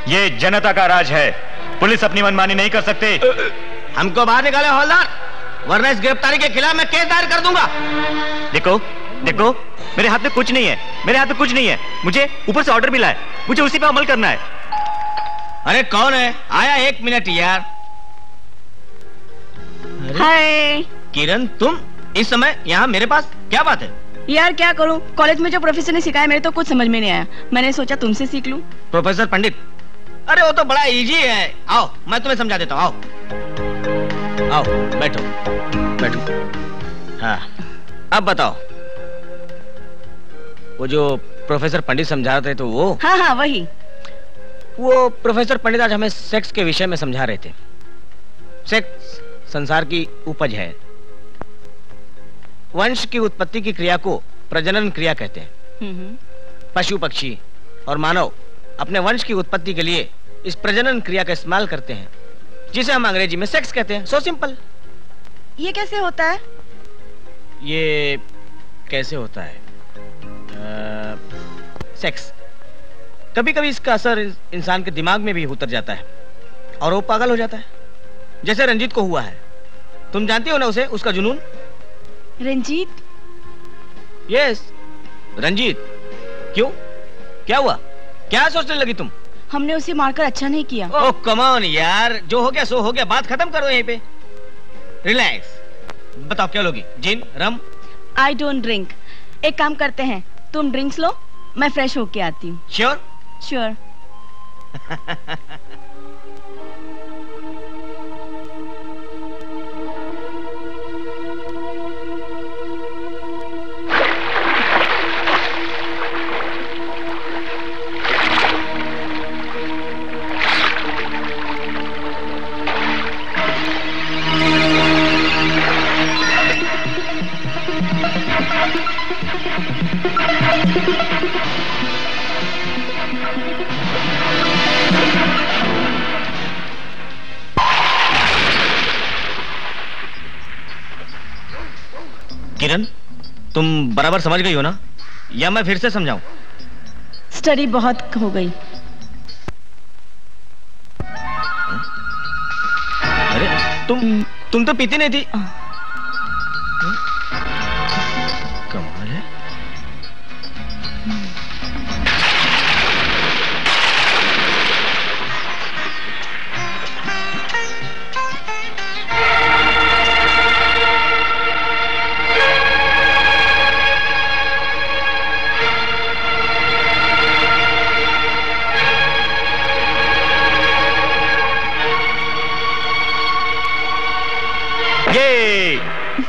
ये जनता का राज है, पुलिस अपनी मनमानी नहीं कर सकते। हमको बाहर निकाले हवलदार, वरना इस गिरफ्तारी के खिलाफ मैं केस दायर कर दूंगा। देखो देखो, मेरे हाथ में कुछ नहीं है, मेरे हाथ में कुछ नहीं है। मुझे ऊपर से ऑर्डर मिला है, मुझे उसी पे अमल करना है। अरे कौन है? आया, एक मिनट यार। हाय किरण, तुम इस समय यहाँ मेरे पास? क्या बात है? यार क्या करूं, कॉलेज में जो प्रोफेसर ने सिखाया मेरे तो कुछ समझ में नहीं आया। मैंने सोचा तुमसे सीख लूं। प्रोफेसर पंडित? अरे वो तो बड़ा इजी है। आओ, मैं तुम्हें समझा देता हूँ। आओ आओ, बैठो बैठो। हाँ, अब बताओ, वो जो प्रोफेसर पंडित समझा रहे थे तो वो? हाँ हाँ, वही। वो प्रोफेसर पंडित आज हमें सेक्स के विषय में समझा रहे थे। सेक्स संसार की उपज है। वंश की उत्पत्ति की क्रिया को प्रजनन क्रिया कहते हैं। पशु पक्षी, और मानव अपने वंश की उत्पत्ति के लिए इस प्रजनन क्रिया का इस्तेमाल करते हैं, जिसे हम अंग्रेजी में सेक्स कहते हैं। So simple. ये कैसे होता है? ये कैसे होता है? सेक्स। कभी कभी इसका असर इंसान के दिमाग में भी उतर जाता है और वो पागल हो जाता है, जैसे रंजीत को हुआ है। तुम जानती हो ना उसे, उसका जुनून। रंजीत? यस, रंजीत। क्यों, क्या हुआ? क्या सोचने लगी तुम? हमने उसे मारकर अच्छा नहीं किया। ओह कम ऑन यार, जो हो गया सो हो गया, बात खत्म करो यहीं पे। रिलैक्स। बताओ क्या लोगी? Gin, rum? I don't drink. एक काम करते हैं, तुम ड्रिंक्स लो, मैं फ्रेश होके आती हूँ। श्योर? श्योर। किरण, तुम बराबर समझ गई हो ना, या मैं फिर से समझाऊं? स्टडी बहुत हो गई। अरे तुम तो पीती नहीं थी। कमाल है।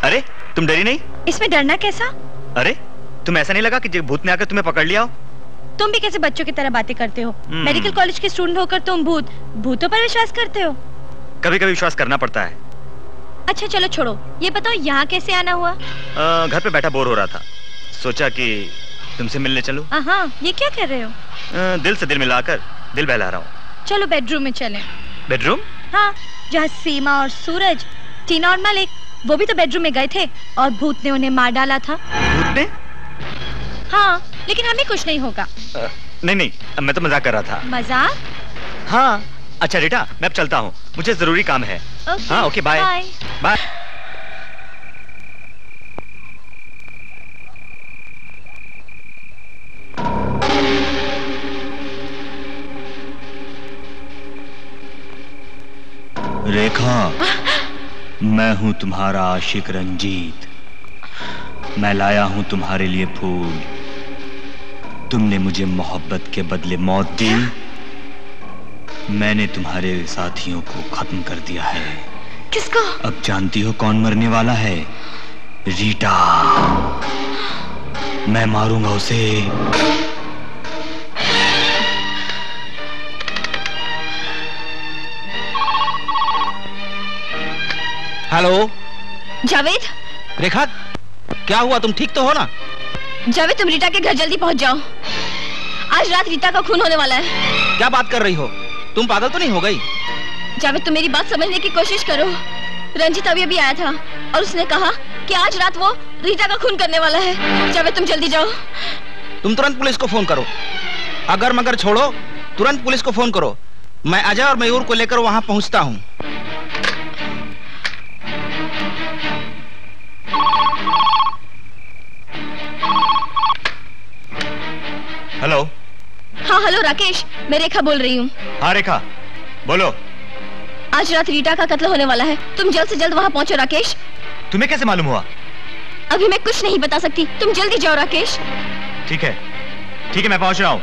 अरे तुम डरी नहीं? इसमें डरना कैसा? अरे तुम ऐसा नहीं लगा कि भूत ने आकर तुम्हें पकड़ लिया हो? तुम भी कैसे बच्चों की तरह बातें करते हो? मेडिकल कॉलेज के स्टूडेंट होकर तुम भूतों पर विश्वास करते हो? कभी कभी विश्वास करना पड़ता है। अच्छा चलो छोड़ो, ये बताओ यहाँ कैसे आना हुआ? घर पे बैठा बोर हो रहा था, सोचा कि तुमसे मिलने चलूं। हाँ, ये क्या कर रहे हो? दिल से दिल मिलाकर दिल बहला रहा हूँ। चलो बेडरूम में चलें। बेडरूम? हाँ, जहाँ सीमा और सूरज, टीना और मलिक, वो भी तो बेडरूम में गए थे और भूत ने उन्हें मार डाला था। भूत ने? हाँ, लेकिन हमें कुछ नहीं होगा। नहीं, मैं तो मजाक कर रहा था। मजाक? हाँ। अच्छा रीटा, मैं अब चलता हूँ, मुझे जरूरी काम है। हाँ, ओके, बाय बाय। रेखा, मैं हूं तुम्हारा आशिक रंजीत। मैं लाया हूं तुम्हारे लिए फूल। तुमने मुझे मोहब्बत के बदले मौत दी। मैंने तुम्हारे साथियों को खत्म कर दिया है। किसको? अब जानती हो कौन मरने वाला है? रीटा। मैं मारूंगा उसे। हेलो जावेद। रेखा, क्या हुआ? तुम ठीक तो हो ना? जावेद, तुम रीटा के घर जल्दी पहुंच जाओ। आज रात रीटा का खून होने वाला है। क्या बात कर रही हो? तुम पागल तो नहीं हो गई? जावेद, तुम मेरी बात समझने की कोशिश करो। रंजीत अभी आया था और उसने कहा कि आज रात वो रीटा का खून करने वाला है। जावेद, तुम जल्दी जाओ। तुम तुरंत पुलिस को फोन करो। अगर मगर छोड़ो, तुरंत पुलिस को फोन करो। मैं अजय और मयूर को लेकर वहां पहुंचता हूं। हेलो। हाँ हेलो राकेश, मैं रेखा बोल रही हूँ। हाँ रेखा, बोलो। आज रात रीटा का कत्ल होने वाला है, तुम जल्द से जल्द वहाँ पहुँचो राकेश। तुम्हें कैसे मालूम हुआ? अभी मैं कुछ नहीं बता सकती, तुम जल्दी जाओ राकेश। ठीक है, मैं पहुँच रहा हूँ।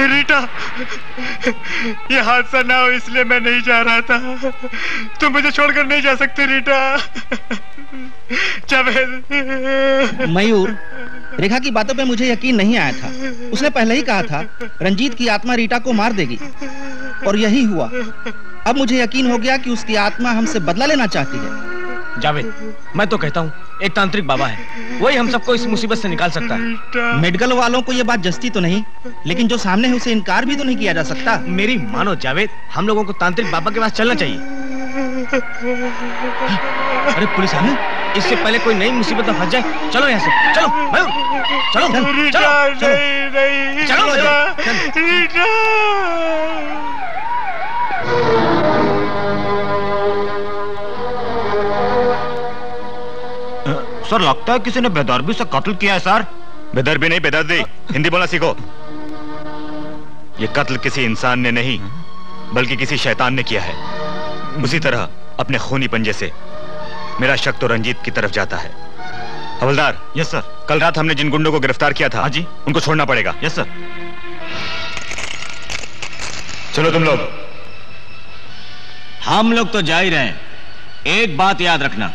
रीटा, ये हादसा ना हो इसलिए मैं नहीं जा रहा था। तुम मुझे छोड़कर नहीं जा सकते रीटा। जावेद। मयूर, रेखा की बातों पे मुझे यकीन नहीं आया था। उसने पहले ही कहा था रंजीत की आत्मा रीटा को मार देगी, और यही हुआ। अब मुझे यकीन हो गया कि उसकी आत्मा हमसे बदला लेना चाहती है। जावेद, मैं तो कहता हूँ एक तांत्रिक बाबा है, वही हम सबको इस मुसीबत से निकाल सकता है। मेडिकल वालों को ये बात जचती तो नहीं, लेकिन जो सामने है उसे इनकार भी तो नहीं किया जा सकता। मेरी मानो जावेद, हम लोगों को तांत्रिक बाबा के पास चलना चाहिए। अरे पुलिस आ गई, इससे पहले कोई नई मुसीबत में फंस जाए। चलो यहाँ से, चलो मयूर, चलो चलो चलो चलो। सर लगता है किसी ने बेदर्दी से कत्ल किया है सर। बेदर्दी नहीं, बेदर्दी। हिंदी बोलना सीखो। ये कत्ल किसी इंसान ने नहीं बल्कि किसी शैतान ने किया है। उसी तरह अपने खूनी पंजे से मेरा शक तो रंजीत की तरफ जाता है। हवलदार। Yes sir. कल रात हमने जिन गुंडों को गिरफ्तार किया था, हाँ जी, उनको छोड़ना पड़ेगा। Yes sir. चलो तुम लोग। हम लोग तो जा ही रहे हैं। एक बात याद रखना,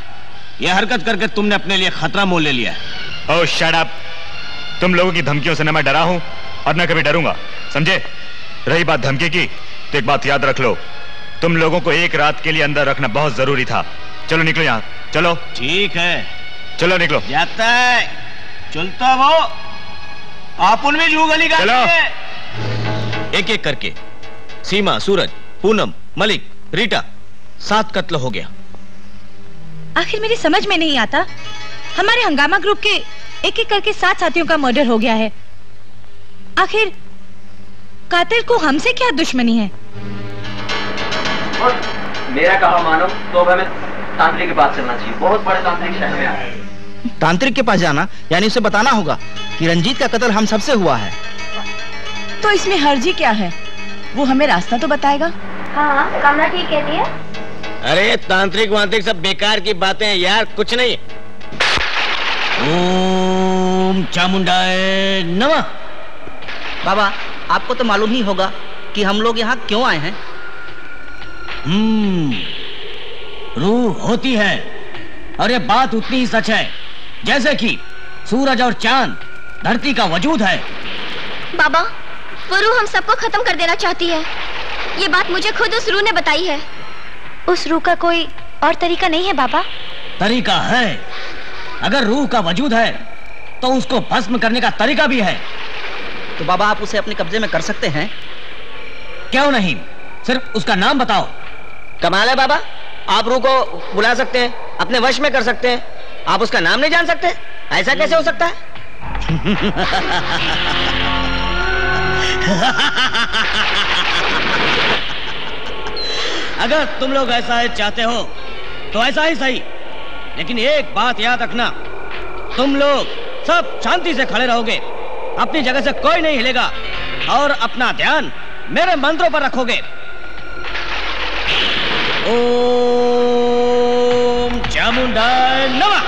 यह हरकत करके तुमने अपने लिए खतरा मोल ले लिया है। ओह शट अप। तुम लोगों की धमकियों से न मैं डरा हूं और न कभी डरूंगा, समझे? रही बात धमकी की, तो एक बात याद रख लो, तुम लोगों को एक रात के लिए अंदर रखना बहुत जरूरी था। चलो निकलो यहाँ, चलो। ठीक है, चलो निकलो। जाता है, चलता वो आप उनमें जू गली का। चलो। एक एक करके सीमा, सूरज, पूनम, मलिक, रीटा, 7 कत्ल हो गया। आखिर मेरी समझ में नहीं आता, हमारे हंगामा ग्रुप के एक एक करके 7 साथियों का मर्डर हो गया है। आखिर कातिल को हमसे क्या दुश्मनी है? और मेरा कहा मानो तो अब हमें तांत्रिक के पास चलना चाहिए। बहुत बड़े तांत्रिक शहर में आए। तांत्रिक के पास जाना यानी उसे बताना होगा कि रंजीत का कत्ल हम सबसे हुआ है। तो इसमें हर्जी क्या है? वो हमें रास्ता तो बताएगा। हाँ, कामना ठीक कहती है। अरे तांत्रिक वांत्रिक सब बेकार की बातें हैं यार, कुछ नहीं। ओम चामुंडाय नमः। बाबा, आपको तो मालूम ही होगा कि हम लोग यहाँ क्यों आए हैं। रूह होती है, और ये बात उतनी ही सच है जैसे कि सूरज और चांद धरती का वजूद है। बाबा, वो रूह हम सबको खत्म कर देना चाहती है। ये बात मुझे खुद उस रूह ने बताई है। उस रूह का कोई और तरीका नहीं है बाबा? तरीका है। अगर रूह का वजूद है तो उसको भस्म करने का तरीका भी है। तो बाबा, आप उसे अपने कब्जे में कर सकते हैं? क्यों नहीं, सिर्फ उसका नाम बताओ। कमाल है बाबा, आप रूह को बुला सकते हैं, अपने वश में कर सकते हैं, आप उसका नाम नहीं जान सकते? ऐसा कैसे हो सकता है? अगर तुम लोग ऐसा ही चाहते हो तो ऐसा ही सही, लेकिन एक बात याद रखना, तुम लोग सब शांति से खड़े रहोगे, अपनी जगह से कोई नहीं हिलेगा, और अपना ध्यान मेरे मंत्रों पर रखोगे। ओम चामुंडाय नमः,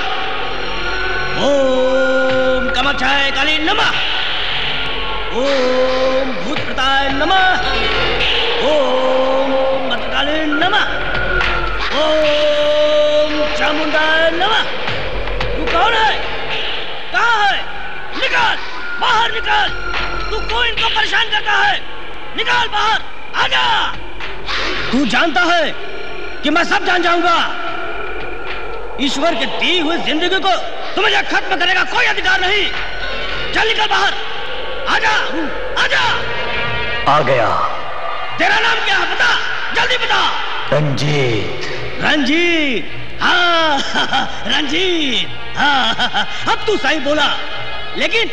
ओम कामाक्षाय काली नमः, ओम भूतप्रताय नमः, ओम भद्रकाली नमः, ओम चामुंडाय नमः। तू कौन है? कहाँ है? निकल बाहर, निकल। तू क्यों इनको परेशान करता है? निकल बाहर, आजा। तू जानता है कि मैं सब जान जाऊंगा। ईश्वर के दी हुई जिंदगी को तुम्हें खत्म करने का कोई अधिकार नहीं। चल निकल बाहर, आजा, आजा। आ गया। तेरा नाम क्या है बता, जल्दी बता। रंजीत। रंजीत, हाँ रंजीत, हाँ। अब तू सही बोला, लेकिन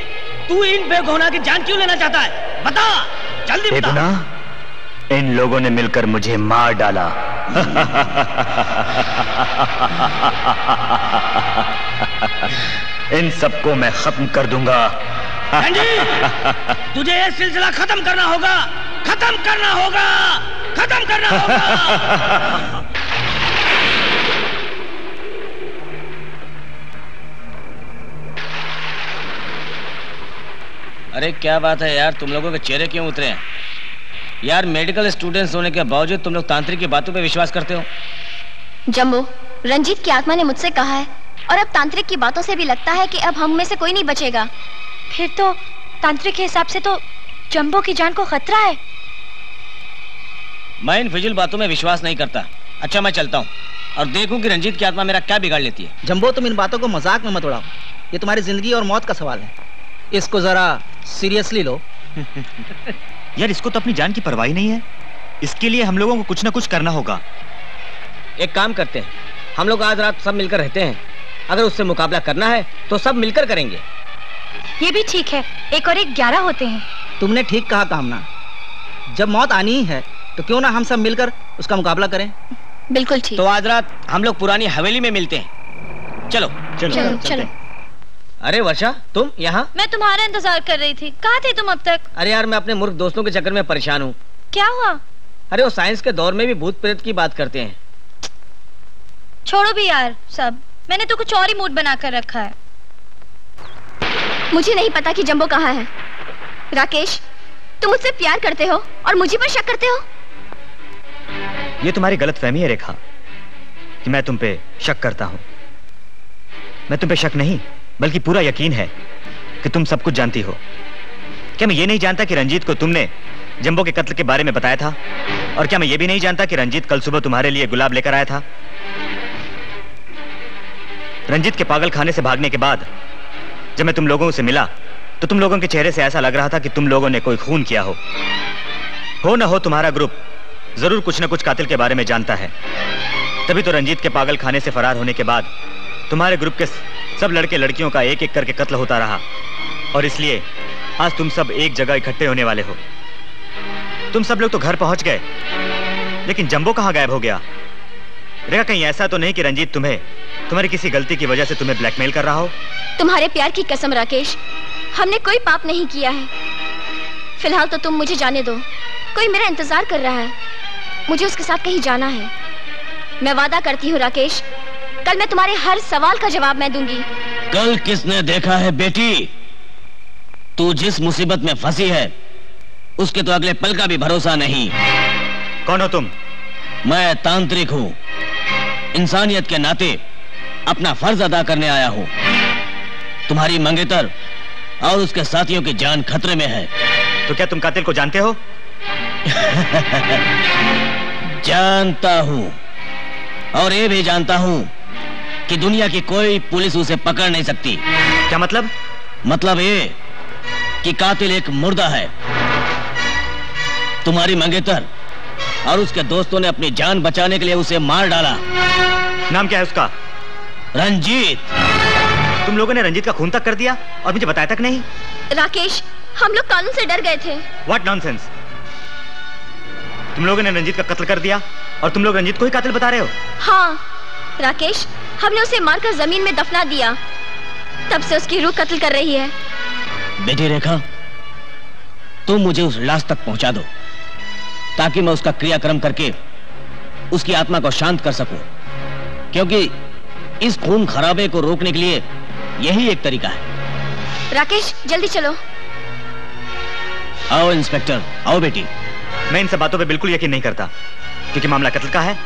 तू इन बेगुनाह की जान क्यों लेना चाहता है? बता, जल्दी बता। बेगुनाह? इन लोगों ने मिलकर मुझे मार डाला। इन सबको मैं खत्म कर दूंगा। तुझे ये सिलसिला खत्म करना होगा, खत्म करना होगा, खत्म करना होगा। अरे क्या बात है यार, तुम लोगों के चेहरे क्यों उतरे हैं? यार मेडिकल स्टूडेंट्स होने के बावजूद तुम लोग तांत्रिक की बातों पे विश्वास करते हो? जम्बो, रंजीत की आत्मा ने मुझसे कहा है और अब तांत्रिक की बातों से भी लगता है कि अब हम में से कोई नहीं बचेगा। फिर तो तांत्रिक के हिसाब से तो जम्बो की जान को खतरा है। मैं इन फिजुल बातों में विश्वास नहीं करता। अच्छा मैं चलता हूँ और देखूं कि रंजीत की आत्मा मेरा क्या बिगाड़ लेती है। जम्बो, तुम इन बातों को मजाक में मत उड़ाओ। ये तुम्हारी जिंदगी और मौत का सवाल है, इसको जरा सीरियसली लो। यार इसको तो अपनी जान की परवाह नहीं है। इसके लिए हम लोगों को कुछ ना कुछ करना होगा। एक काम करते हैं, हम लोग आज रात सब मिलकर रहते हैं। अगर उससे मुकाबला करना है तो सब मिलकर करेंगे। ये भी ठीक है, 1 और 1 11 होते हैं। तुमने ठीक कहा कामना, जब मौत आनी ही है तो क्यों ना हम सब मिलकर उसका मुकाबला करें। बिल्कुल ठीक। तो आज रात हम लोग पुरानी हवेली में मिलते हैं। चलो चलो चलो, चलो। अरे वर्षा, तुम यहाँ? मैं तुम्हारा इंतजार कर रही थी। कहाँ थे तुम अब तक? अरे यार मैं अपने मूर्ख दोस्तों के चक्कर में परेशान हूँ। क्या हुआ? अरे वो साइंस के दौर में भी भूत प्रेत की बात करते हैं। छोड़ो भी यार सब, मैंने तो कुछ और ही मूड बना कर रखा है। मुझे नहीं पता कि जंबो कहाँ है। राकेश, तुम मुझसे प्यार करते हो और मुझे पर शक करते हो। ये तुम्हारी गलतफहमी है रेखा कि मैं तुम पे शक करता हूं। मैं तुम पे शक नहीं बल्कि पूरा यकीन है कि तुम सब कुछ जानती हो। क्या मैं ये नहीं जानता कि रंजीत को तुमने जंबो के कत्ल के बारे में बताया था? और क्या मैं ये भी नहीं जानता कि रंजीत कल सुबह तुम्हारे लिए गुलाब लेकर आया था? रंजीत के पागल खाने से भागने के बाद जब मैं तुम लोगों से मिला तो तुम लोगों के चेहरे से ऐसा लग रहा था कि तुम लोगों ने कोई खून किया हो ना हो तुम्हारा ग्रुप जरूर कुछ न कुछ कातिल के बारे में जानता है। तभी तो रंजीत के पागल खाने से फरार होने के बाद तुम्हारे ग्रुप के सब लड़के लड़कियों का एक एक करके कत्ल होता रहा और इसलिए आज तुम सब एक जगह इकट्ठे होने वाले हो। तुम सब लोग तो घर पहुंच गए, लेकिन जंबो कहां गायब हो गया? रेखा, कहीं ऐसा तो नहीं कि रंजीत तुम्हारी किसी गलती की वजह से तुम्हें ब्लैकमेल कर रहा हो? तुम्हारे प्यार की कसम राकेश, हमने कोई पाप नहीं किया है। फिलहाल तो तुम मुझे जाने दो। कोई मेरा इंतजार कर रहा है, मुझे उसके साथ कहीं जाना है। मैं वादा करती हूँ राकेश, कल मैं तुम्हारे हर सवाल का जवाब मैं दूंगी। कल किसने देखा है बेटी, तू जिस मुसीबत में फंसी है उसके तो अगले पल का भी भरोसा नहीं। कौन हो तुम? मैं तांत्रिक हूँ, इंसानियत के नाते अपना फर्ज अदा करने आया हूँ। तुम्हारी मंगेतर और उसके साथियों की जान खतरे में है। तो क्या तुम कातिल को जानते हो? जानता हूँ, और ये भी जानता हूँ कि दुनिया की कोई पुलिस उसे पकड़ नहीं सकती। क्या मतलब? मतलब ये कि कातिल एक मुर्दा है। तुम्हारी मंगेतर और उसके दोस्तों ने अपनी जान बचाने के लिए उसे मार डाला। नाम क्या है उसका? रंजीत। तुम लोगों ने रंजीत का खून तक कर दिया और मुझे बताया तक नहीं? राकेश, हम लोग कानून से डर गए थे। What nonsense! तुम लोगों ने रंजीत का कत्ल कर दिया और तुम लोग रंजीत को ही कातिल बता रहे हो? हाँ राकेश, हमने उसे मारकर जमीन में दफना दिया, तब से उसकी रूह कत्ल कर रही है। बेटी रेखा, तुम मुझे उस लाश तक पहुंचा दो ताकि मैं उसका क्रियाक्रम करके उसकी आत्मा को शांत कर सकूं, क्योंकि इस खून खराबे को रोकने के लिए यही एक तरीका है। राकेश, जल्दी चलो। आओ इंस्पेक्टर, आओ बेटी। मैं इन सब बातों पे बिल्कुल यकीन नहीं करता क्योंकि मामला कत्ल का है।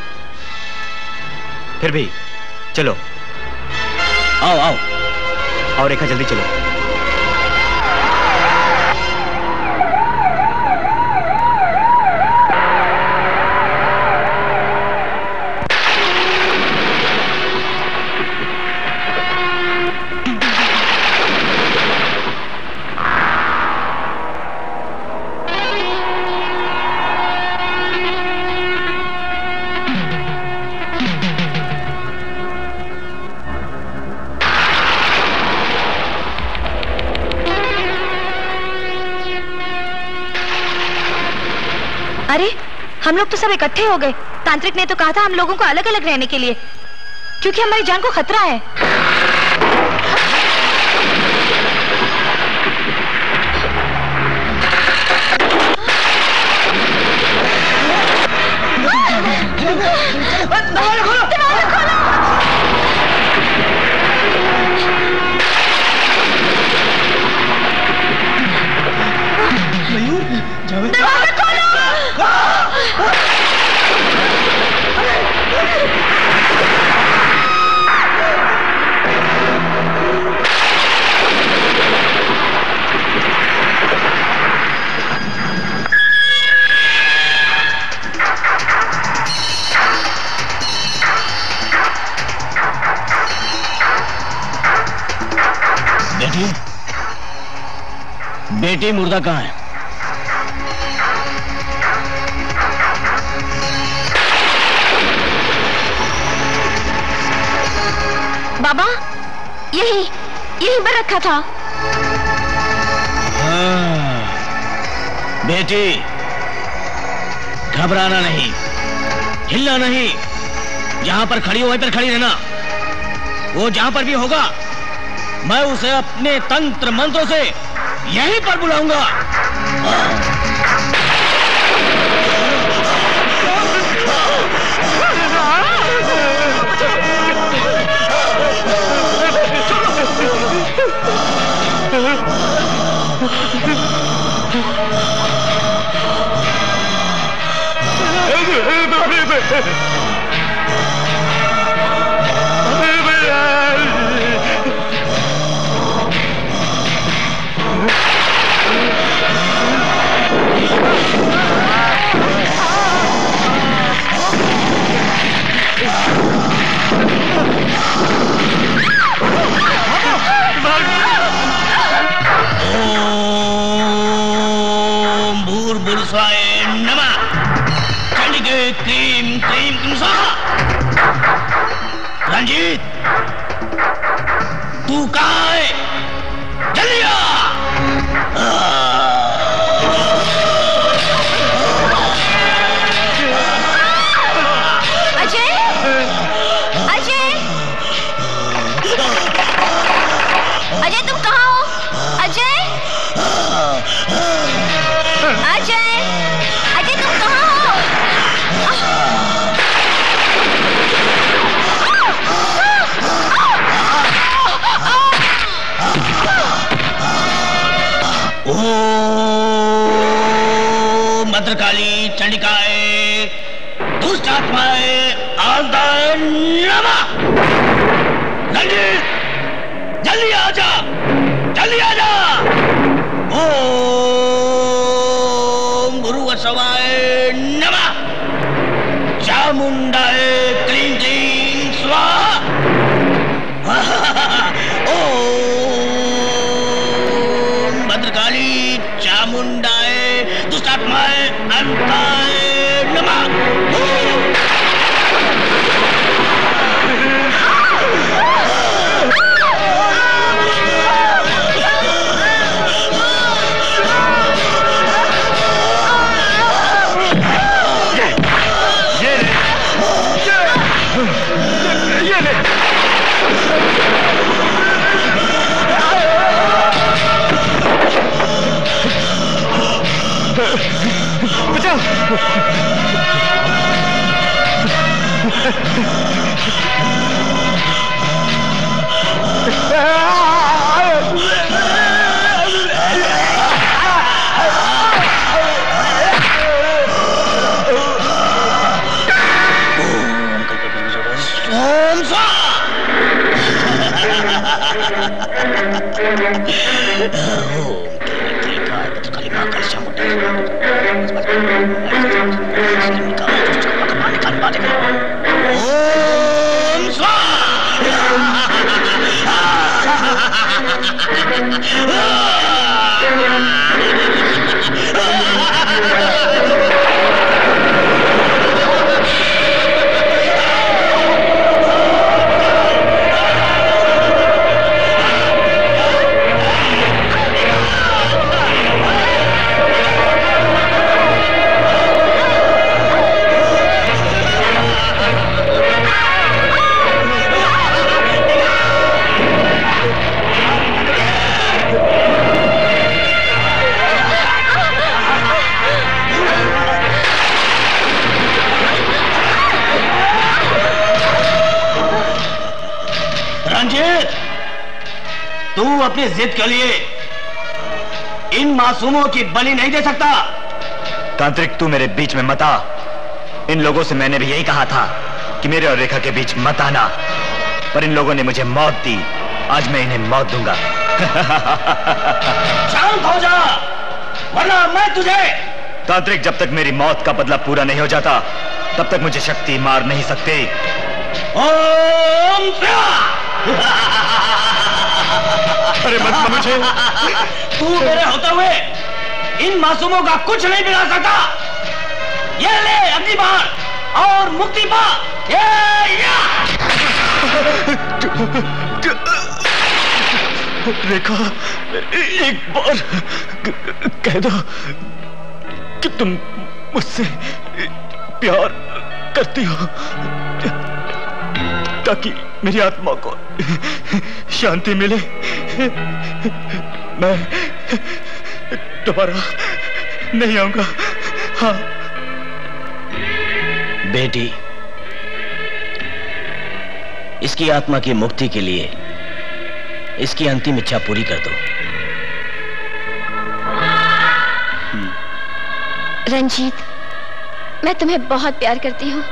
फिर भी चलो। आओ आओ। और रेखा, जल्दी चलो। अरे, हम लोग तो सब इकट्ठे हो गए। तांत्रिक ने तो कहा था हम लोगों को अलग अलग रहने के लिए, क्योंकि हमारी जान को खतरा है। दरवाजा खोलो! बेटी मुर्दा कहाँ है? बाबा, यही पर रखा था। हाँ, बेटी घबराना नहीं, हिलना नहीं, जहां पर खड़ी हो वहीं पर खड़ी रहना। वो जहां पर भी होगा मैं उसे अपने तंत्र मंत्रों से यहीं पर बुलाऊंगा। ओम भूर्भुवस्वाय नमः। चंडिके क्लीं क्लीं क्लीं स्वाहा। रंजीत, तू कहाँ है? जल्दी आ। अजय, अजय, अजय तुम कहाँ हो? अजय, अजय, अजय तुम कहाँ हो? ओम भद्रकाली चंडिकाय दुष्ट आत्माए आदाय नमः। रंजीत, जल्दी आजा, जल्दी आजा। ओम भूर्भुवस्वाय नमः। चामुंडाय क्लीं क्लीं स्वाहा। ओम भद्रकाली चामुंडाय दुष्टात्माय अंताय नमः। ओम स्वाहा। ओम रंजीत, तू अपनी जिद के लिए इन मासूमों की बलि नहीं दे सकता। तांत्रिक, तू मेरे बीच में मत आ। इन लोगों से मैंने भी यही कहा था कि मेरे और रेखा के बीच मत आना, पर इन लोगों ने मुझे मौत दी। आज मैं इन्हें मौत दूंगा। शांत हो जा, वरना मैं तुझे। तांत्रिक, जब तक मेरी मौत का बदला पूरा नहीं हो जाता तब तक मुझे शक्ति मार नहीं सकती। ओम अरे मत मुझे। तू मेरे होते हुए इन मासूमों का कुछ नहीं बिगाड़ सकता। ये ले अगली बार और मुक्ति पा। रेखा, एक बार कह दो कि तुम मुझसे प्यार करती हो, ताकि मेरी आत्मा को शांति मिले। मैं दोबारा नहीं आऊंगा। हाँ बेटी, इसकी आत्मा की मुक्ति के लिए इसकी अंतिम इच्छा पूरी कर दो। रंजीत, मैं तुम्हें बहुत प्यार करती हूँ।